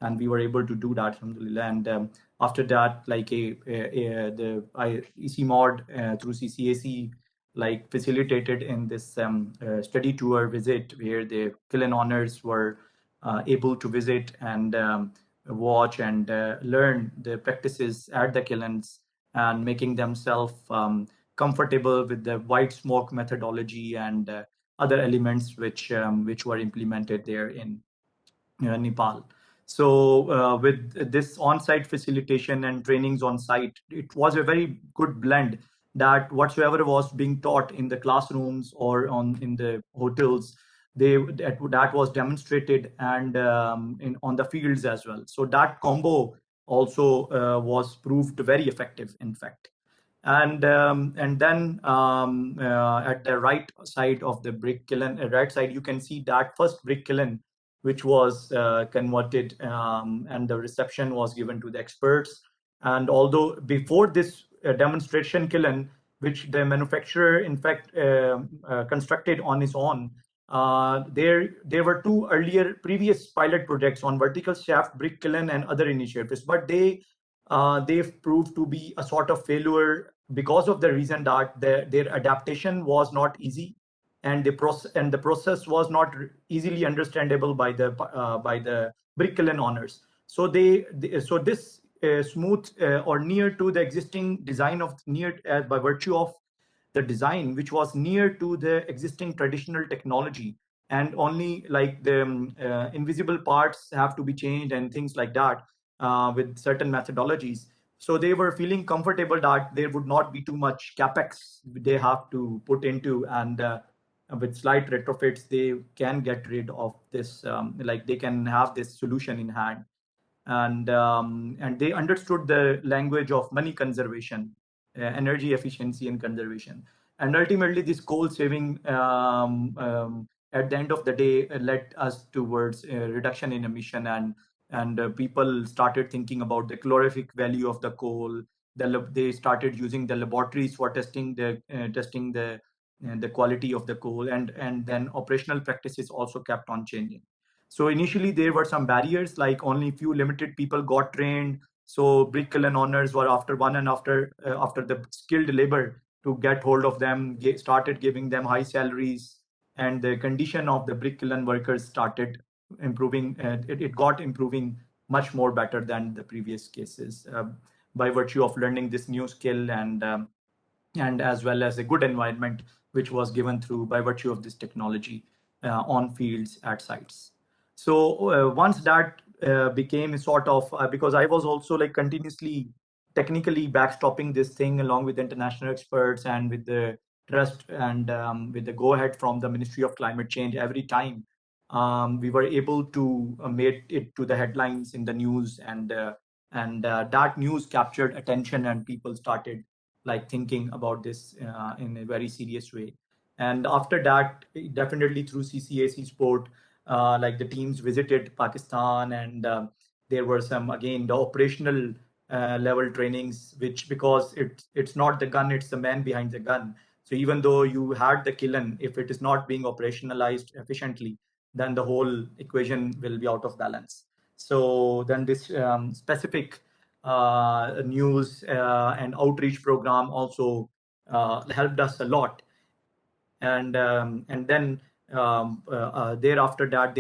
and we were able to do that, alhamdulillah. And after that, the EC mod through CCAC facilitated in this study tour visit where the kiln owners were able to visit and watch and learn the practices at the kilns and making themselves comfortable with the white smoke methodology and other elements which were implemented there in Nepal. So with this on-site facilitation and trainings on site, it was a very good blend that whatsoever was being taught in the classrooms or in the hotels, that was demonstrated and on the fields as well. So that combo also was proved very effective, in fact. And then at the right side of the brick kiln, right side, you can see that first brick kiln which was converted and the reception was given to the experts. And although before this demonstration kiln, which the manufacturer in fact constructed on his own, there were two previous pilot projects on vertical shaft brick kiln and other initiatives, but they've proved to be a sort of failure because of the reason that their adaptation was not easy, and the process was not easily understandable by the brick kiln owners. So so this smooth or near to the existing design of by virtue of the design, which was near to the existing traditional technology, and only the invisible parts have to be changed and things like that with certain methodologies. So they were feeling comfortable that there would not be too much capex they have to put into, and with slight retrofits, they can get rid of this, they can have this solution in hand. And they understood the language of money conservation, energy efficiency and conservation. And ultimately, this coal saving at the end of the day led us towards reduction in emission, and people started thinking about the calorific value of the coal. They started using the laboratories for testing the quality of the coal, and then operational practices also kept on changing. So initially there were some barriers, like only few limited people got trained. So brick kiln owners were after the skilled labor to get hold of them, started giving them high salaries, and the condition of the brick kiln workers started improving. It got improving much more better than the previous cases by virtue of learning this new skill, and as well as a good environment which was given through by virtue of this technology on fields at sites. So once that became a sort of, because I was also continuously technically backstopping this thing along with international experts and with the trust and with the go ahead from the Ministry of Climate Change every time we were able to make it to the headlines in the news, and that news captured attention and people started thinking about this in a very serious way. And after that, definitely through CCAC support, the teams visited Pakistan, and there were some, again, the operational level trainings, which, because it's not the gun, it's the man behind the gun. So even though you had the kiln, if it is not being operationalized efficiently, then the whole equation will be out of balance. So then this specific news and outreach program also helped us a lot. And then thereafter that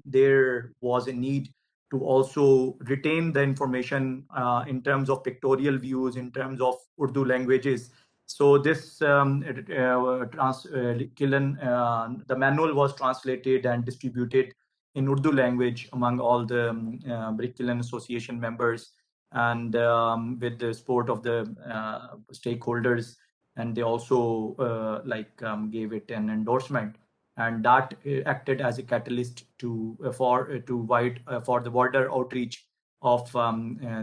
there was a need to also retain the information in terms of pictorial views, in terms of Urdu languages. So this the manual was translated and distributed in Urdu language among all the Brick Kiln Association members, and with the support of the stakeholders, and they also gave it an endorsement, and that acted as a catalyst to for the wider outreach of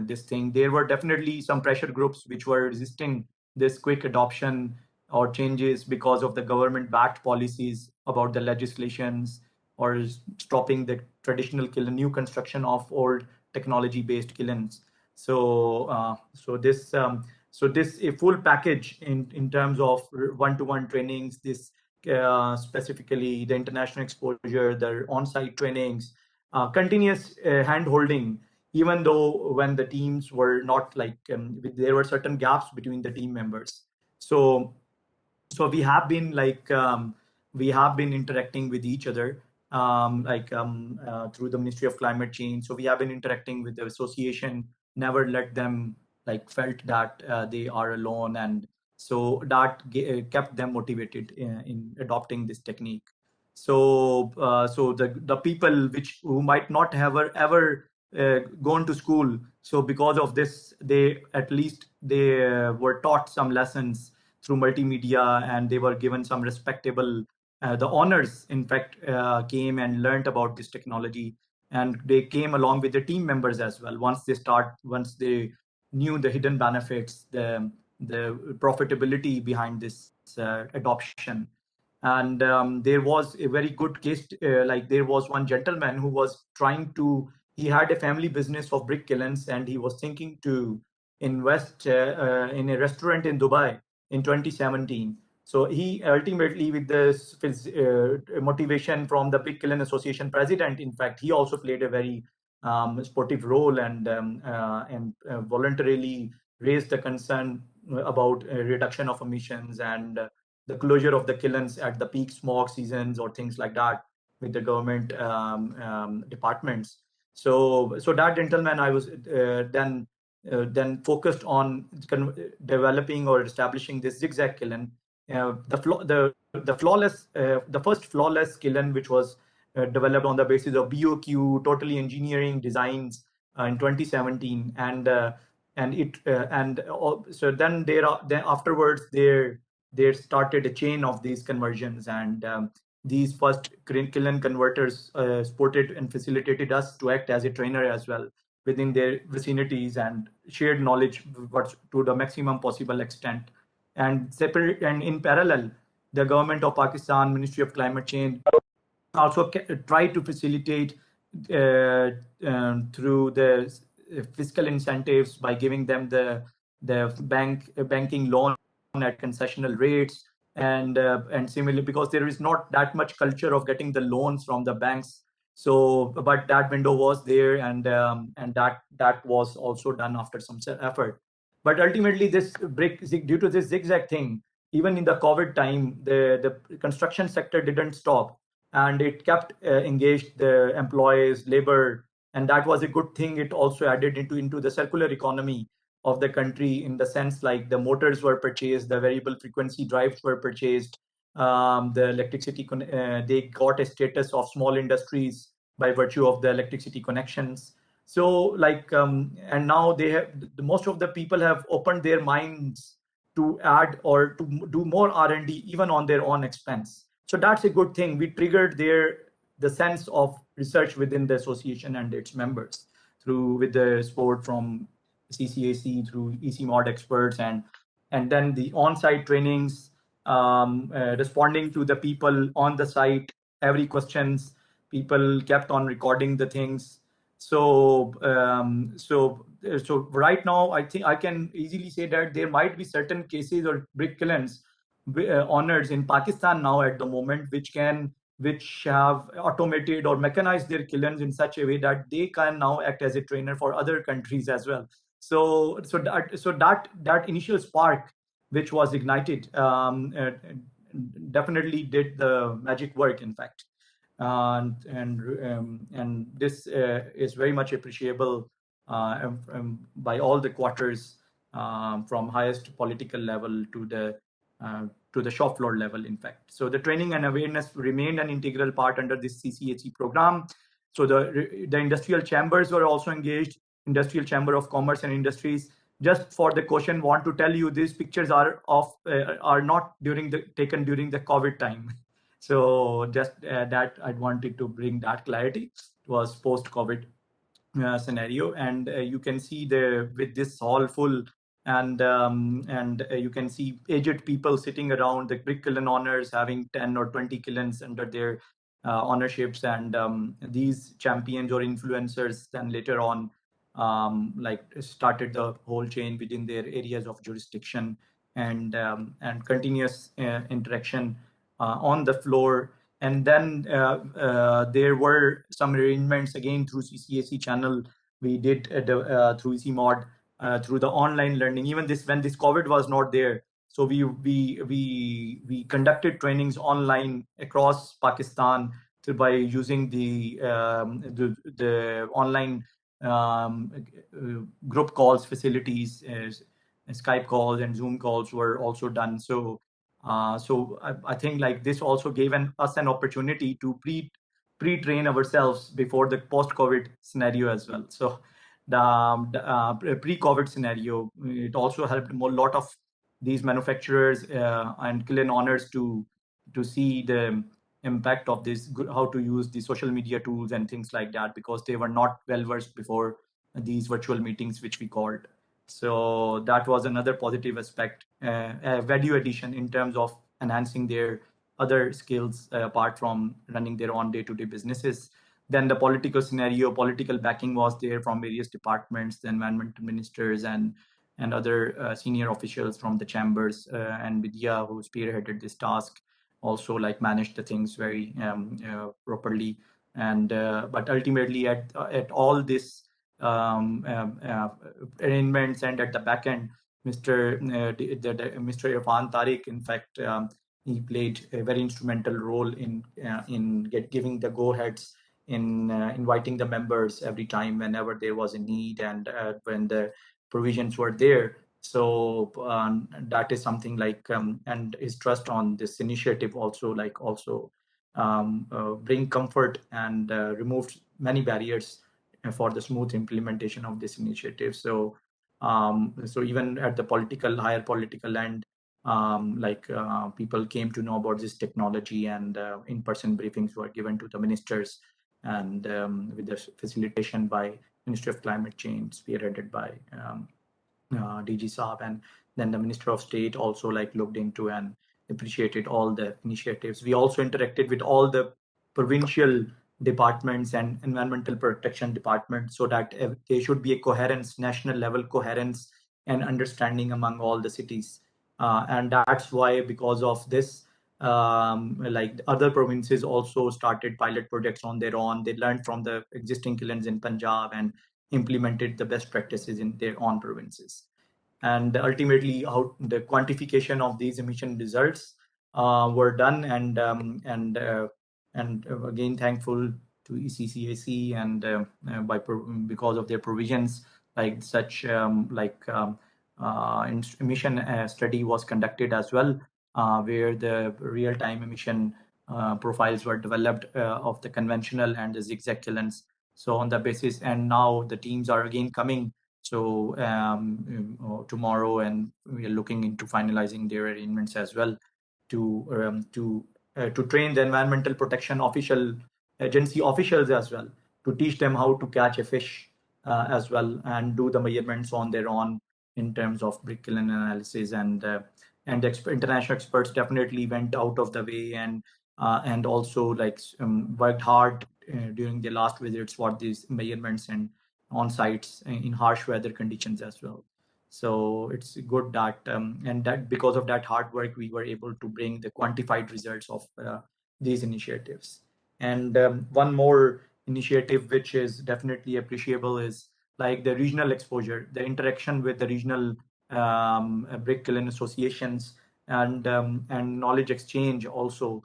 this thing. There were definitely some pressure groups which were resisting this quick adoption or changes because of the government-backed policies about the legislations or stopping the traditional kiln, new construction of old technology-based kilns. So this a full package in terms of one-to-one trainings, this specifically the international exposure, the on-site trainings, continuous hand-holding, even though when the teams were not there were certain gaps between the team members. So we have been interacting with each other through the Ministry of Climate Change. So we have been interacting with the association, never let them felt that they are alone, and so that kept them motivated in adopting this technique. So the people who might not have ever gone to school, so because of this, they at least were taught some lessons through multimedia, and they were given some respectable the honors in fact came and learned about this technology, and they came along with the team members as well. Once they knew the hidden benefits, the profitability behind this adoption. And there was a very good case, there was one gentleman who was he had a family business of brick kilns, and he was thinking to invest in a restaurant in Dubai in 2017. So he ultimately, with this motivation from the Brick Kiln Association president, in fact, he also played a very sportive role, and voluntarily raised the concern about reduction of emissions and the closure of the kilns at the peak smog seasons or things like that with the government departments. So that gentleman, I was then focused on developing or establishing this zigzag kiln, the first flawless kiln, which was developed on the basis of BOQ, totally engineering designs in 2017, so then then afterwards there started a chain of these conversions, and these first kiln converters supported and facilitated us to act as a trainer as well within their vicinities and shared knowledge to the maximum possible extent. And in parallel, the government of Pakistan, Ministry of Climate Change, also try to facilitate through the fiscal incentives by giving them the banking loan at concessional rates, and similarly, because there is not that much culture of getting the loans from the banks. So, but that window was there, and that was also done after some effort. But ultimately, due to this zigzag thing, even in the COVID time, the construction sector didn't stop, and it kept engaged the employees, labor, and that was a good thing. It also added into the circular economy of the country, in the sense like the motors were purchased, the variable frequency drives were purchased, the electricity they got a status of small industries by virtue of the electricity connections. So and now most of the people have opened their minds to add or to do more R&D even on their own expense. So that's a good thing. We triggered the sense of research within the association and its members with the support from Ccac, through EC mod experts, and then the on-site trainings, responding to the people on the site, every questions, people kept on recording the things. So right now, I think I can easily say that there might be certain cases or brick kilns owners in Pakistan now at the moment, which have automated or mechanized their kilns in such a way that they can now act as a trainer for other countries as well. So that initial spark, which was ignited, definitely did the magic work, in fact. And this is very much appreciable by all the quarters from highest political level to the shop floor level, in fact. So the training and awareness remained an integral part under this CCAC program. So the industrial chambers were also engaged, Industrial Chamber of Commerce and Industries. Just for the question, want to tell you these pictures are not taken during the COVID time. So just that I wanted to bring that clarity. It was post-COVID scenario, and you can see with this hall full, and you can see aged people sitting around the brick kiln owners having 10 or 20 kilns under their ownerships, and these champions or influencers then later on like started the whole chain within their areas of jurisdiction, and continuous interaction on the floor. And then there were some arrangements again through CCAC channel. We did through ECMod, through the online learning. Even when this COVID was not there, so we conducted trainings online across Pakistan by using the online group calls facilities. Skype calls and Zoom calls were also done. So I think like this also gave us an opportunity to pre-train ourselves before the post-COVID scenario as well. So the pre-COVID scenario, it also helped a lot of these manufacturers and kiln owners to see the impact of this, how to use the social media tools and things like that, because they were not well versed before these virtual meetings, which we called. So that was another positive aspect, value addition in terms of enhancing their other skills apart from running their own day-to-day businesses. Then the political scenario, political backing was there from various departments, the environmental ministers and other senior officials from the chambers, and Vidya, who spearheaded this task, also like managed the things very properly. And but ultimately at all this arrangements and at the back end, Mr. Mr. Irfan Tariq, in fact, he played a very instrumental role in giving the go-aheads, in inviting the members every time whenever there was a need, and when the provisions were there. So that is something like, and his trust on this initiative also bring comfort and removed many barriers for the smooth implementation of this initiative. So so even at the higher political end, people came to know about this technology, and in-person briefings were given to the ministers, and with the facilitation by Ministry of Climate Change, spearheaded by DG Saab, and then the Minister of State also looked into and appreciated all the initiatives. We also interacted with all the provincial departments and environmental protection departments, so that there should be a coherence, national level coherence and understanding among all the cities. And that's why, because of this, other provinces also started pilot projects on their own. They learned from the existing kilns in Punjab and implemented the best practices in their own provinces. And ultimately, how the quantification of these emission results were done, and again thankful to ECCAC and because of their provisions, like such emission study was conducted as well, where the real-time emission profiles were developed of the conventional and the zigzag kilns. So on the basis, and now the teams are again coming. So tomorrow, and we are looking into finalizing their arrangements as well to train the environmental protection agency officials as well, to teach them how to catch a fish as well, and do the measurements on their own in terms of brick kiln analysis. And international experts definitely went out of the way and also worked hard during the last visits for these measurements and on sites in harsh weather conditions as well. So it's good that and that because of that hard work, we were able to bring the quantified results of these initiatives. And one more initiative which is definitely appreciable is like the regional exposure, the interaction with the regional brick kiln associations, and knowledge exchange also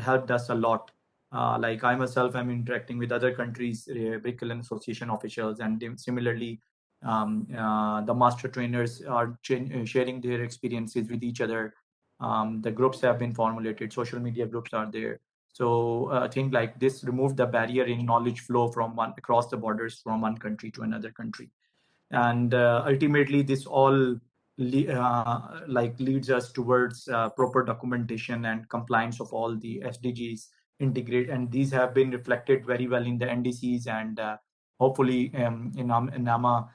helped us a lot. I myself am interacting with other countries' brick kiln association officials, and similarly The master trainers are sharing their experiences with each other. The groups have been formulated, social media groups are there. So I think like this removed the barrier in knowledge flow from across the borders from one country to another country. And ultimately this all leads us towards proper documentation and compliance of all the SDGs integrate, and these have been reflected very well in the NDCs, and hopefully in NAMA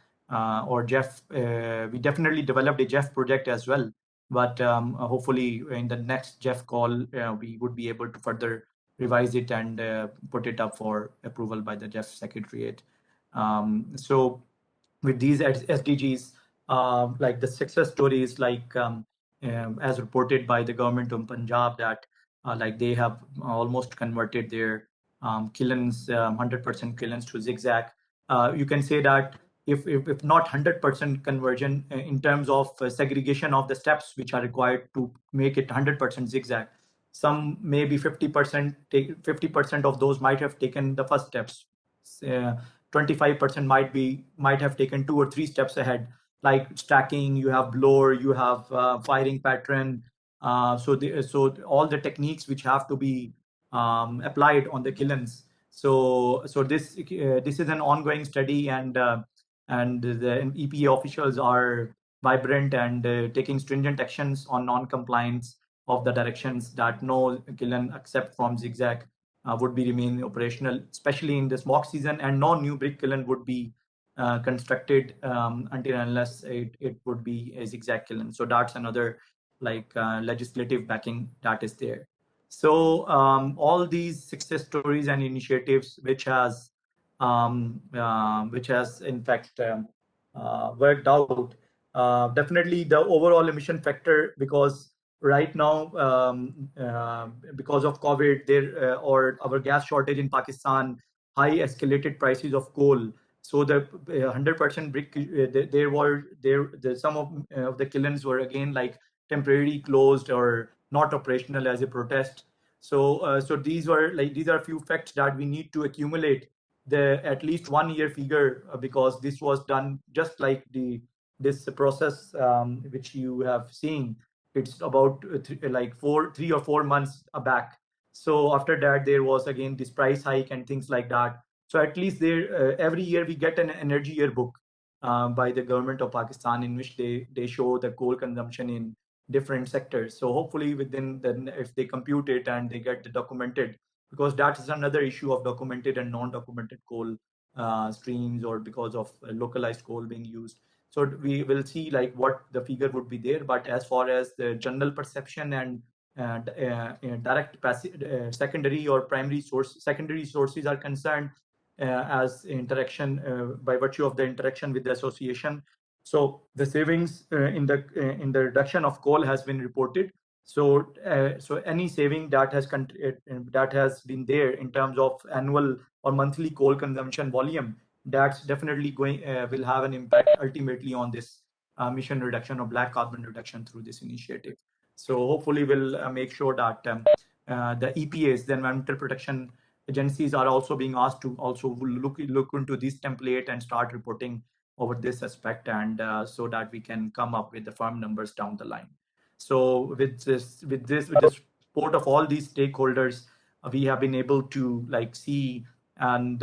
or Jeff, we definitely developed a Jeff project as well, but hopefully in the next Jeff call we would be able to further revise it and put it up for approval by the Jeff Secretariat. So with these SDGs, like the success stories, like as reported by the government of Punjab, that like they have almost converted their kilns, 100% kilns to zigzag. You can say that if not 100% conversion in terms of segregation of the steps which are required to make it 100% zigzag, some maybe 50%, 50% of those might have taken the first steps. 25% might have taken 2 or 3 steps ahead, like stacking, you have blower, you have firing pattern. So all the techniques which have to be applied on the kilns. So this is an ongoing study, and the EPA officials are vibrant and taking stringent actions on non-compliance of the directions that no kiln except from zigzag would be remain operational, especially in the smog season, and no new brick kiln would be constructed until unless it would be a zigzag kiln. So that's another like legislative backing that is there. So all these success stories and initiatives which has in fact worked out, definitely the overall emission factor, because right now because of COVID there or our gas shortage in Pakistan, high escalated prices of coal. So the 100% brick, some of the kilns were again like temporarily closed or not operational as a protest. So these are a few facts that we need to accumulate the at least 1 year figure, because this was done just like this process which you have seen. It's about 3 or 4 months back. So after that there was again this price hike and things like that. So at least there every year we get an energy yearbook by the government of Pakistan, in which they show the coal consumption in different sectors. So hopefully within if they compute it and they get the documented, because that is another issue of documented and non-documented coal streams, or because of localized coal being used. So we will see like what the figure would be there. But as far as the general perception and direct passive, secondary or primary secondary sources are concerned, as interaction by virtue of the interaction with the association. So the savings in the reduction of coal has been reported. So any saving that has been there in terms of annual or monthly coal consumption volume, that's definitely will have an impact ultimately on this emission reduction or black carbon reduction through this initiative. So hopefully we'll make sure that the EPAs, the environmental protection agencies, are also being asked to also look into this template and start reporting over this aspect, and so that we can come up with the firm numbers down the line. So with the support of all these stakeholders, we have been able to like see and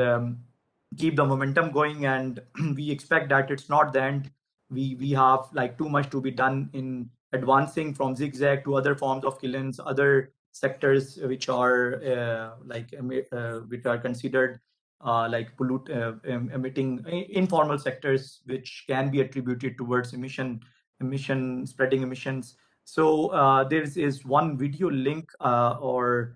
keep the momentum going, and we expect that it's not the end. We have like too much to be done in advancing from zigzag to other forms of kilns, other sectors which are which are considered like emitting informal sectors, which can be attributed towards spreading emissions. So there is one video link or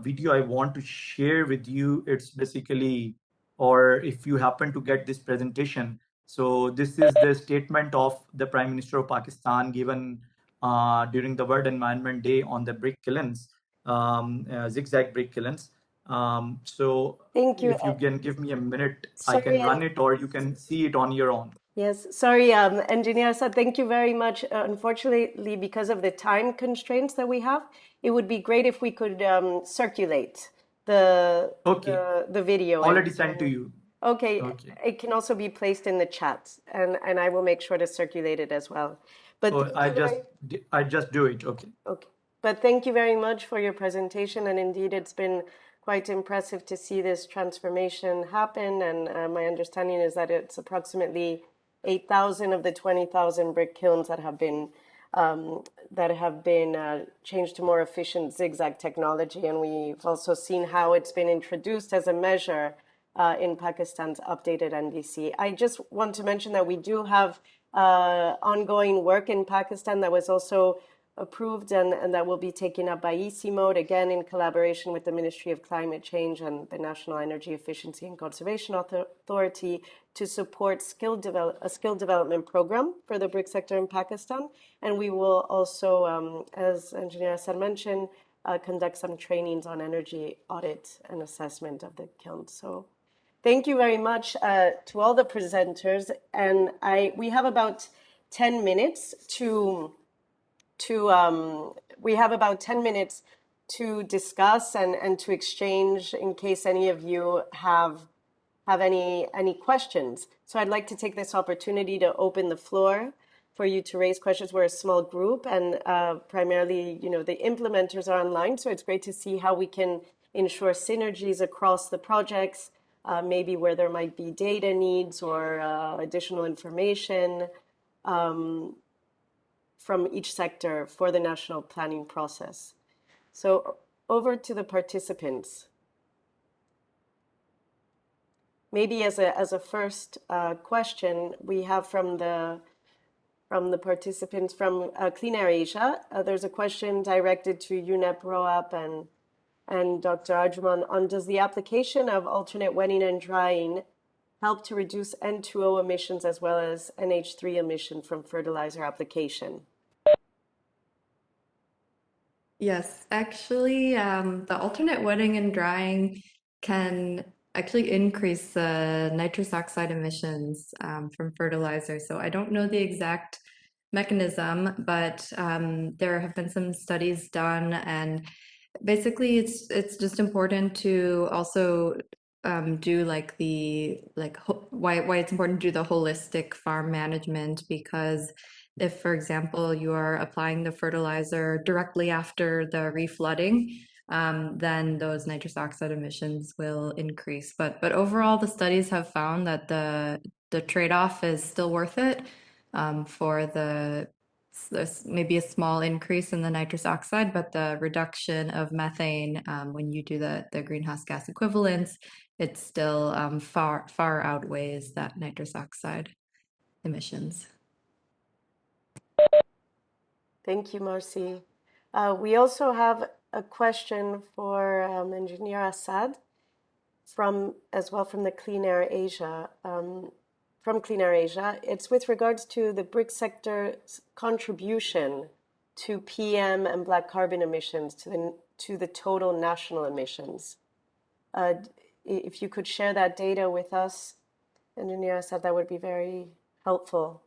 video I want to share with you. It's basically, or if you happen to get this presentation. So this is the statement of the Prime Minister of Pakistan given during the World Environment Day on the brick kilns, zigzag brick kilns. So Thank you. if you can give me a minute, I can run it, or you can see it on your own. Yes, sorry, Engineer Asad, thank you very much. Unfortunately, because of the time constraints that we have, it would be great if we could circulate the video. Already sent to you. Okay, Okay. it can also be placed in the chat, and I will make sure to circulate it as well. But Oh, thank you I just do it. Okay. Okay. But thank you very much for your presentation. And indeed, it's been quite impressive to see this transformation happen. And my understanding is that it's approximately 8,000 of the 20,000 brick kilns that have been changed to more efficient zigzag technology. And we've also seen how it's been introduced as a measure in Pakistan's updated NDC. I just want to mention that we do have ongoing work in Pakistan that was also approved and that will be taken up by EC Mode, again in collaboration with the Ministry of Climate Change and the National Energy Efficiency and Conservation Authority to support a skill development program for the brick sector in Pakistan. And we will also, as Engineer Assad mentioned, conduct some trainings on energy audit and assessment of the kiln. So thank you very much to all the presenters. And we have about 10 minutes we have about 10 minutes to discuss and to exchange in case any of you have any questions. So I'd like to take this opportunity to open the floor for you to raise questions. We're a small group, and primarily, the implementers are online. So it's great to see how we can ensure synergies across the projects, maybe where there might be data needs or additional information from each sector for the national planning process. So over to the participants. Maybe as a first question, we have from the participants from Clean Air Asia. There's a question directed to UNEP, ROAP, and Dr. Arjuman on: does the application of alternate wetting and drying help to reduce N2O emissions as well as NH3 emission from fertilizer application? Yes, actually, the alternate wetting and drying can actually increase the nitrous oxide emissions from fertilizer. So I don't know the exact mechanism, but there have been some studies done, and basically it's just important to also do why it's important to do the holistic farm management, because if, for example, you are applying the fertilizer directly after the reflooding, then those nitrous oxide emissions will increase. But overall, the studies have found that the trade-off is still worth it for there's maybe a small increase in the nitrous oxide, but the reduction of methane when you do the greenhouse gas equivalents, it still far outweighs that nitrous oxide emissions. Thank you, Marcy. We also have a question for Engineer Assad from the Clean Air Asia. From Clean Air Asia, it's with regards to the brick sector's contribution to PM and black carbon emissions to the total national emissions. If you could share that data with us, Engineer Assad, that would be very helpful.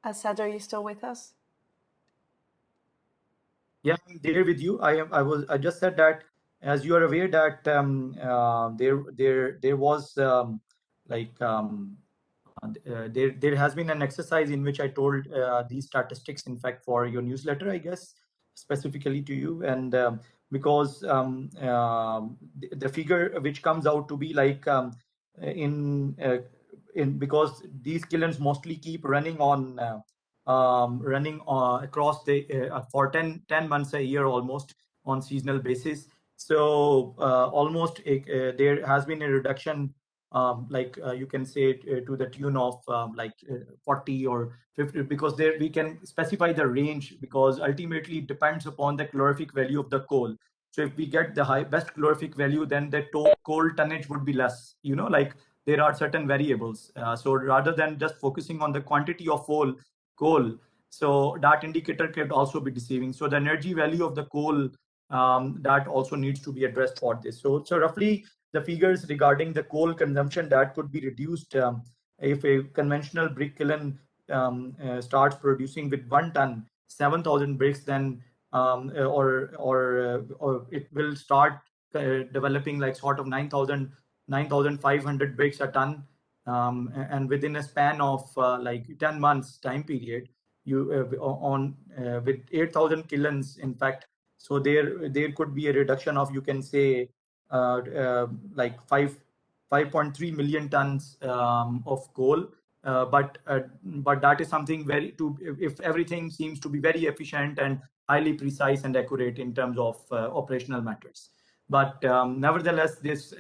Assad, are you still with us? Yeah, I'm there with you. I just said that, as you are aware, that there was there has been an exercise in which I told these statistics, in fact, for your newsletter, I guess, specifically to you, and because the figure which comes out to be like because these kilns mostly keep running on across for 10 months a year almost on seasonal basis. So almost there has been a reduction, you can say to the tune of 40 or 50, because there we can specify the range, because ultimately it depends upon the calorific value of the coal. So if we get the best calorific value, then the coal tonnage would be less, there are certain variables. So rather than just focusing on the quantity of coal, so that indicator could also be deceiving. So the energy value of the coal, that also needs to be addressed for this. So roughly the figures regarding the coal consumption that could be reduced If a conventional brick kiln starts producing with 1 ton, 7,000 bricks, then or it will start developing like sort of 9,500 bricks a ton, and within a span of like 10 months time period, you with 8,000 kilns, in fact. So there could be a reduction of, you can say, like 5.3 million tons of coal. But that is something very if everything seems to be very efficient and highly precise and accurate in terms of operational matters. But nevertheless, this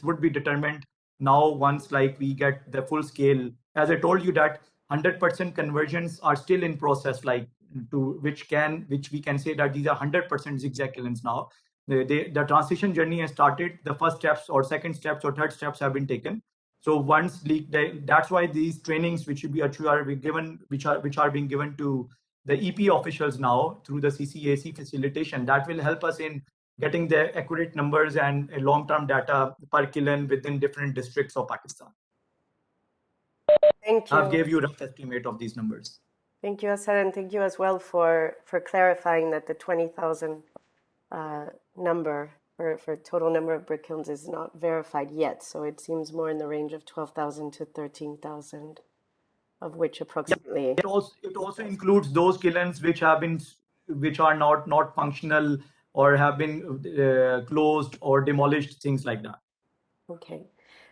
would be determined now once like we get the full scale. As I told you that 100% conversions are still in process, like to which we can say that these are 100% zigzag kilns now. The transition journey has started. The first steps or second steps or third steps have been taken. So once that's why these trainings which are being given, which are being given to the EP officials now through the CCAC facilitation, that will help us in getting the accurate numbers and long-term data per kiln within different districts of Pakistan. Thank you. I've gave you a rough estimate of these numbers. Thank you, Hassan, and thank you as well for clarifying that the 20,000 number for total number of brick kilns is not verified yet. So it seems more in the range of 12,000 to 13,000, of which approximately. Yeah, it also includes those kilns which are not functional or have been closed or demolished, things like that. Okay,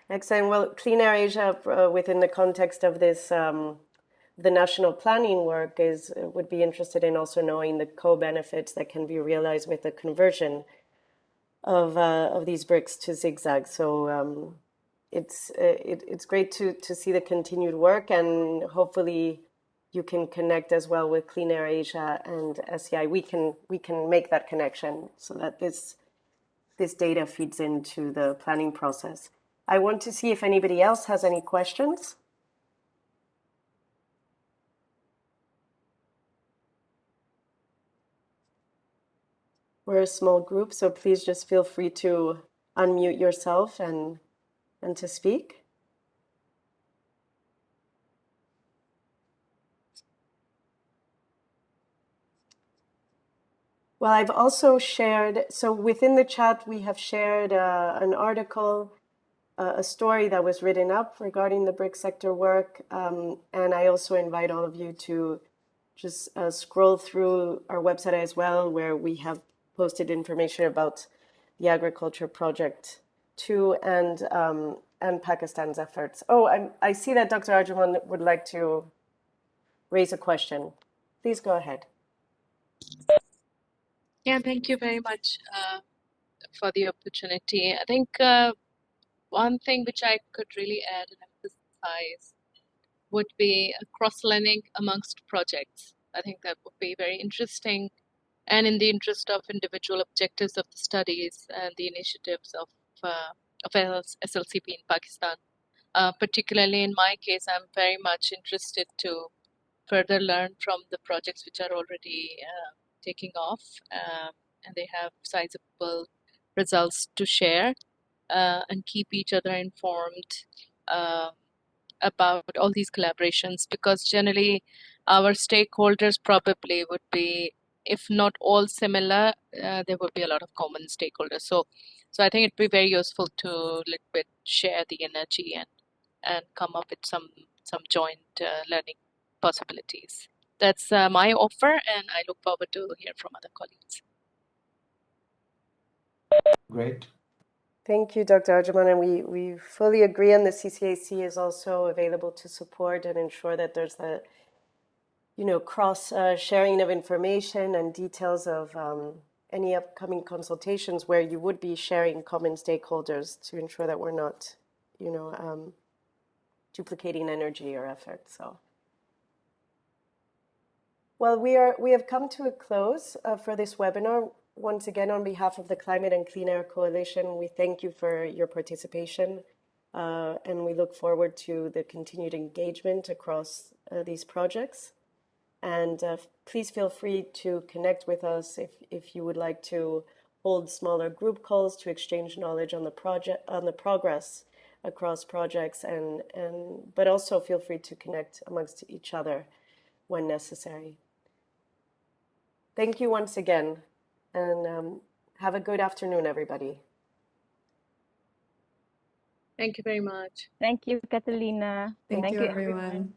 excellent. Well, Clean Air Asia, within the context of this, the national planning work, would be interested in also knowing the co-benefits that can be realized with the conversion of these bricks to zigzag. So it's great to see the continued work, and hopefully you can connect as well with Clean Air Asia and SEI. We can make that connection so that this data feeds into the planning process. I want to see if anybody else has any questions. We're a small group, so please just feel free to unmute yourself and to speak. Well, I've also shared, so within the chat, we have shared an article, a story that was written up regarding the brick sector work. And I also invite all of you to just scroll through our website as well, where we have posted information about the agriculture project too, and Pakistan's efforts. Oh, I see that Dr. Arjuman would like to raise a question. Please go ahead. Yeah, thank you very much for the opportunity. I think one thing which I could really add and emphasize would be a cross-learning amongst projects. I think that would be very interesting, and in the interest of individual objectives of the studies and the initiatives of SLCP in Pakistan. Particularly in my case, I'm very much interested to further learn from the projects which are already taking off, and they have sizable results to share, and keep each other informed about all these collaborations, because generally our stakeholders probably would be, if not all similar, there would be a lot of common stakeholders. So I think it'd be very useful to a little bit share the energy and come up with some joint learning possibilities. That's my offer, and I look forward to hear from other colleagues. Great. Thank you, Dr. Arjuman, and we fully agree, and the CCAC is also available to support and ensure that there's the cross sharing of information and details of any upcoming consultations where you would be sharing common stakeholders to ensure that we're not duplicating energy or effort. So, well, we have come to a close for this webinar. Once again, on behalf of the Climate and Clean Air Coalition, we thank you for your participation, and we look forward to the continued engagement across these projects. And please feel free to connect with us if you would like to hold smaller group calls to exchange knowledge on the project, on the progress across projects, but also feel free to connect amongst each other when necessary. Thank you once again, and have a good afternoon, everybody. Thank you very much. Thank you, Catalina. Thank you, you, everyone.